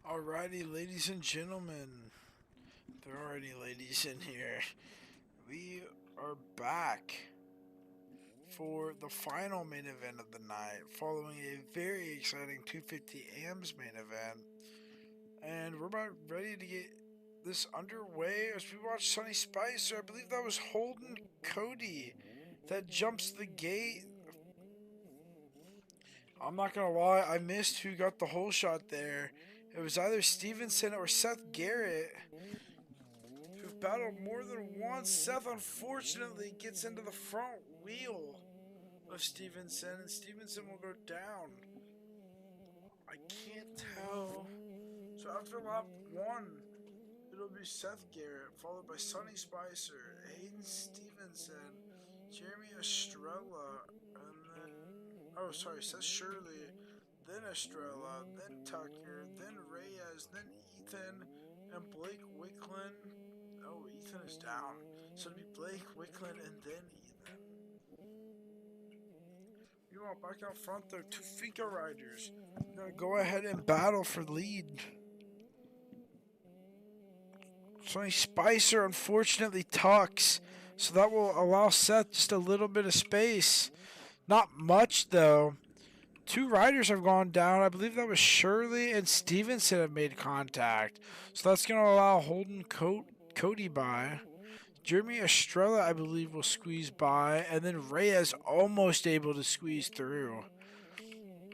Alrighty, ladies and gentlemen. There are any ladies in here. We are back for the final main event of the night, following a very exciting 250 AMs main event. And we're about ready to get this underway as we watch Sunny Spicer. I believe that was Holden Cody that jumps the gate. I'm not gonna lie, I missed who got the whole shot there. It was either Stevenson or Seth Garrett, who've battled more than once. Seth unfortunately gets into the front wheel of Stevenson, and Stevenson will go down. I can't tell So after lap 1, it'll be Seth Garrett, followed by Sonny Spicer, Hayden Stevenson, Jeremy Estrella, and then, oh, sorry, Seth Shirley, then Estrella, then Tucker, then Reyes, then Ethan, and Blake Wicklund. Oh, Ethan is down. So it'll be Blake Wicklund and then Ethan. Meanwhile, back out front, there are two Finca riders. They're going to go ahead and battle for lead. Sonny Spicer unfortunately tucks, so that will allow Seth just a little bit of space. Not much, though. Two riders have gone down. I believe that was Shirley and Stevenson have made contact. So that's going to allow Holden Cody by. Jeremy Estrella, I believe, will squeeze by. And then Reyes almost able to squeeze through.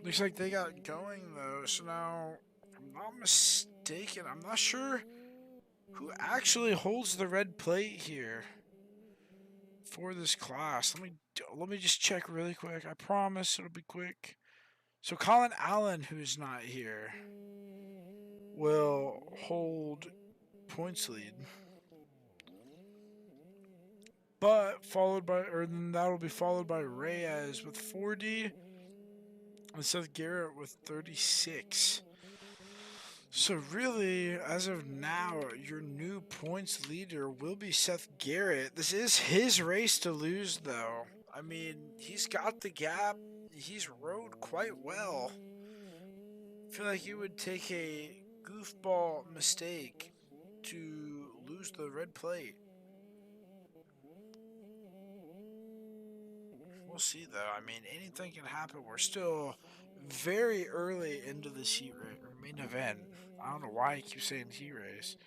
Looks like they got going, though. So now, if I'm not mistaken, I'm not sure who actually holds the red plate here for this class. Let me just check really quick. I promise it'll be quick. So Colin Allen, who's not here, will hold points lead. But then that'll be followed by Reyes with 40 and Seth Garrett with 36. So really, as of now, your new points leader will be Seth Garrett. This is his race to lose, though. I mean, he's got the gap. He's rode quite well. I feel like it would take a goofball mistake to lose the red plate. We'll see, though. I mean, anything can happen. We're still very early into this heat race or main event. I don't know why I keep saying heat race.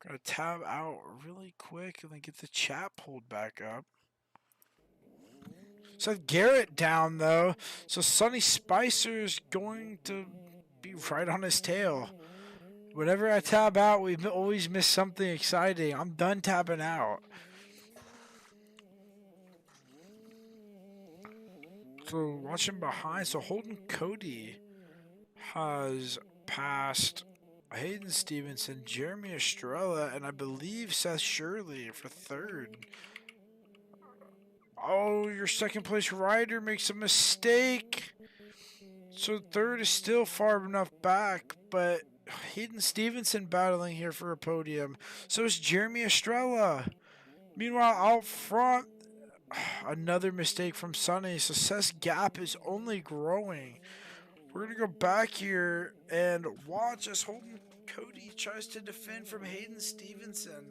I'm gonna tab out really quick and then get the chat pulled back up. So Garrett down though. So Sonny Spicer's going to be right on his tail. Whenever I tab out, we always miss something exciting. I'm done tapping out. So watching behind, so Holden Cody has passed Hayden Stevenson, Jeremy Estrella, and I believe Seth Shirley for third. Oh, your second place rider makes a mistake. So third is still far enough back, but Hayden Stevenson battling here for a podium. So is Jeremy Estrella. Meanwhile, out front, another mistake from Sonny. So Seth's gap is only growing. We're going to go back here and watch as Holden Cody tries to defend from Hayden Stevenson.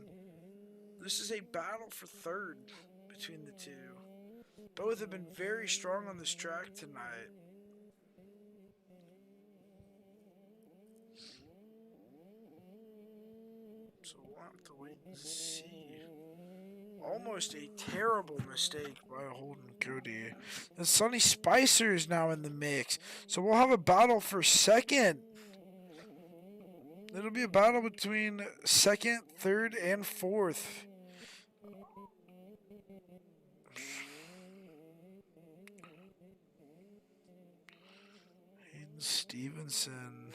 This is a battle for third between the two. Both have been very strong on this track tonight. So we'll have to wait and see. Almost a terrible mistake by Holden Cody. And Sonny Spicer is now in the mix. So we'll have a battle for second. It'll be a battle between second, third, and fourth. Hayden Stevenson.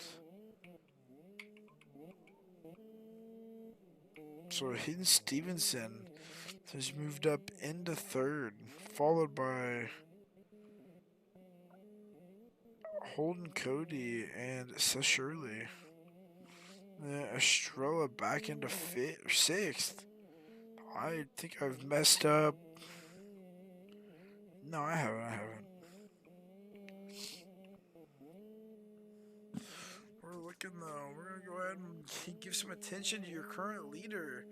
So Hayden Stevenson has moved up into third, followed by Holden Cody and Seth Shirley. Estrella back into sixth. I think I've messed up. No, I haven't. We're looking though. We're gonna go ahead and give some attention to your current leader.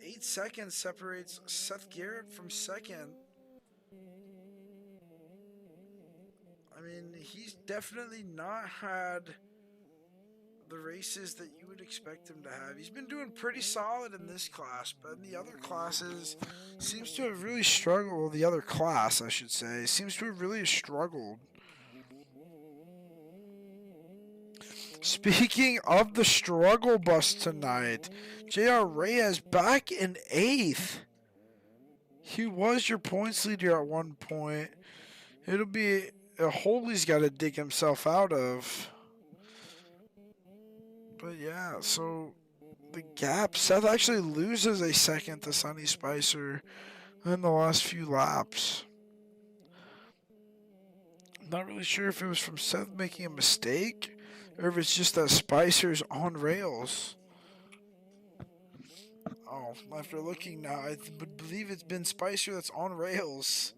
8 seconds separates Seth Garrett from second. I mean, he's definitely not had the races that you would expect him to have. He's been doing pretty solid in this class, but in the other classes, seems to have really struggled. Well, the other class, I should say, seems to have really struggled. Speaking of the struggle bus tonight, J.R. Reyes back in 8th. He was your points leader at one point. It'll be a hole he's got to dig himself out of. But yeah, so the gap, Seth actually loses a second to Sonny Spicer in the last few laps. I'm not really sure if it was from Seth making a mistake or if it's just that Spicer's on rails. Oh, after looking now, I would believe it's been Spicer that's on rails.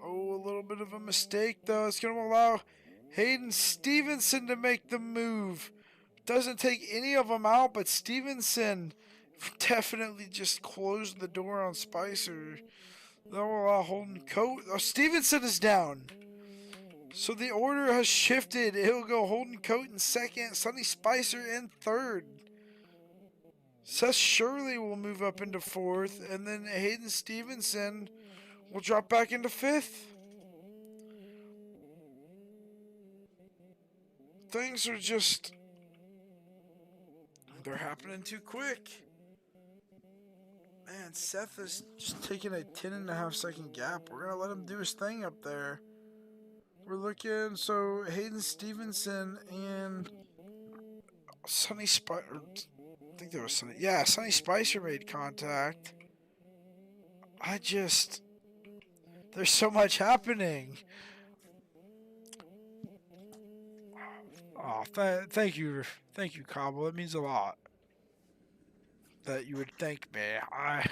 Oh, a little bit of a mistake though. It's going to allow Hayden Stevenson to make the move. Doesn't take any of them out, but Stevenson definitely just closed the door on Spicer. That will allow Holden Coat. Oh, Stevenson is down. So the order has shifted. It'll go Holden Coat in second, Sonny Spicer in third. Seth Shirley will move up into fourth, and then Hayden Stevenson will drop back into fifth. Things are just... they're happening too quick. Man, Seth is just taking a 10.5 second gap. We're going to let him do his thing up there. We're looking, so Hayden Stevenson and Sonny Spicer... I think that was Sonny. Yeah, Sonny Spicer made contact. There's so much happening. Oh, thank you, Cobble. It means a lot that you would thank me. I'm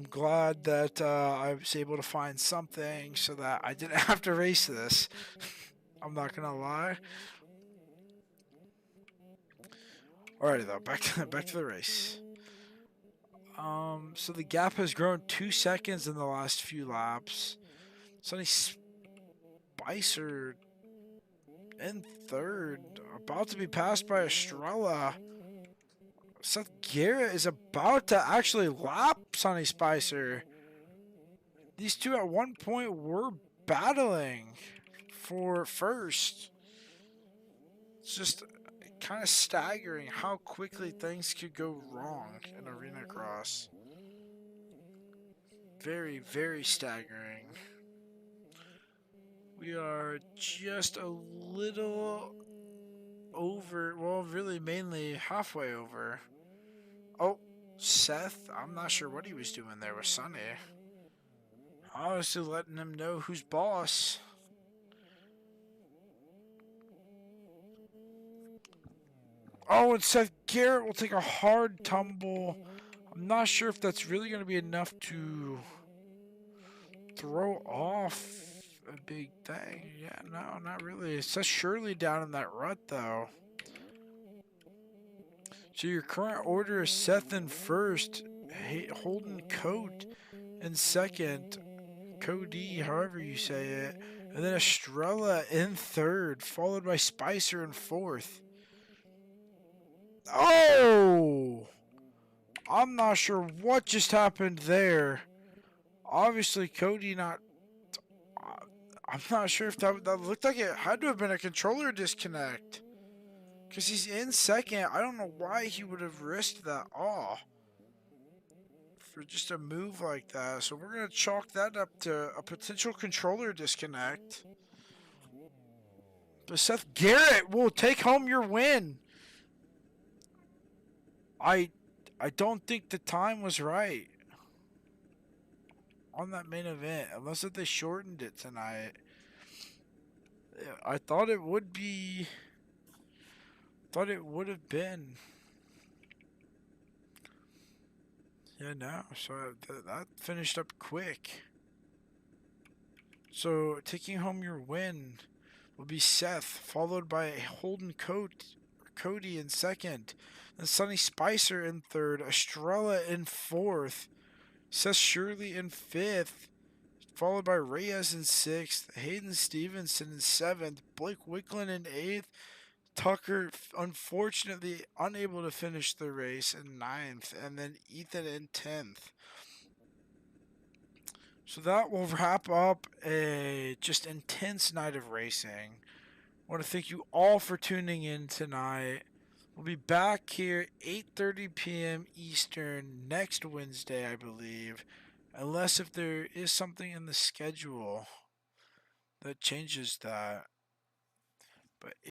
glad that I was able to find something so that I didn't have to race this. I'm not gonna lie. Alrighty though, back to the race. So the gap has grown 2 seconds in the last few laps. Sonny Spicer in third, about to be passed by Estrella. Seth Garrett is about to actually lap Sonny Spicer. These two at one point were battling for first. It's just kind of staggering how quickly things could go wrong in Arenacross. Very, very staggering. We are just a little over, well, really mainly halfway over. Oh, Seth, I'm not sure what he was doing there with Sonny. Honestly, letting him know who's boss. Oh, and Seth Garrett will take a hard tumble. I'm not sure if that's really going to be enough to throw off a big thing. Yeah, no, not really. It's Seth Shirley down in that rut, though. So your current order is Seth in first, Holden Coat in second, Cody, however you say it, and then Estrella in third, followed by Spicer in fourth. Oh! I'm not sure what just happened there. Obviously, Cody not... I'm not sure if that looked like it had to have been a controller disconnect. Because he's in second. I don't know why he would have risked that for just a move like that. So we're going to chalk that up to a potential controller disconnect. But Seth Garrett will take home your win. I don't think the time was right on that main event, unless if they shortened it tonight. I thought it would be. Thought it would have been. Yeah, no. So that finished up quick. So taking home your win will be Seth, followed by Holden Cody in second, and Sonny Spicer in third, Estrella in fourth, Seth Shirley in fifth, followed by Reyes in sixth, Hayden Stevenson in seventh, Blake Wicklund in eighth, Tucker unfortunately unable to finish the race in ninth, and then Ethan in 10th. So that will wrap up a just intense night of racing. I want to thank you all for tuning in tonight. We'll be back here 8:30 p.m. Eastern next Wednesday, I believe. Unless if there is something in the schedule that changes that. But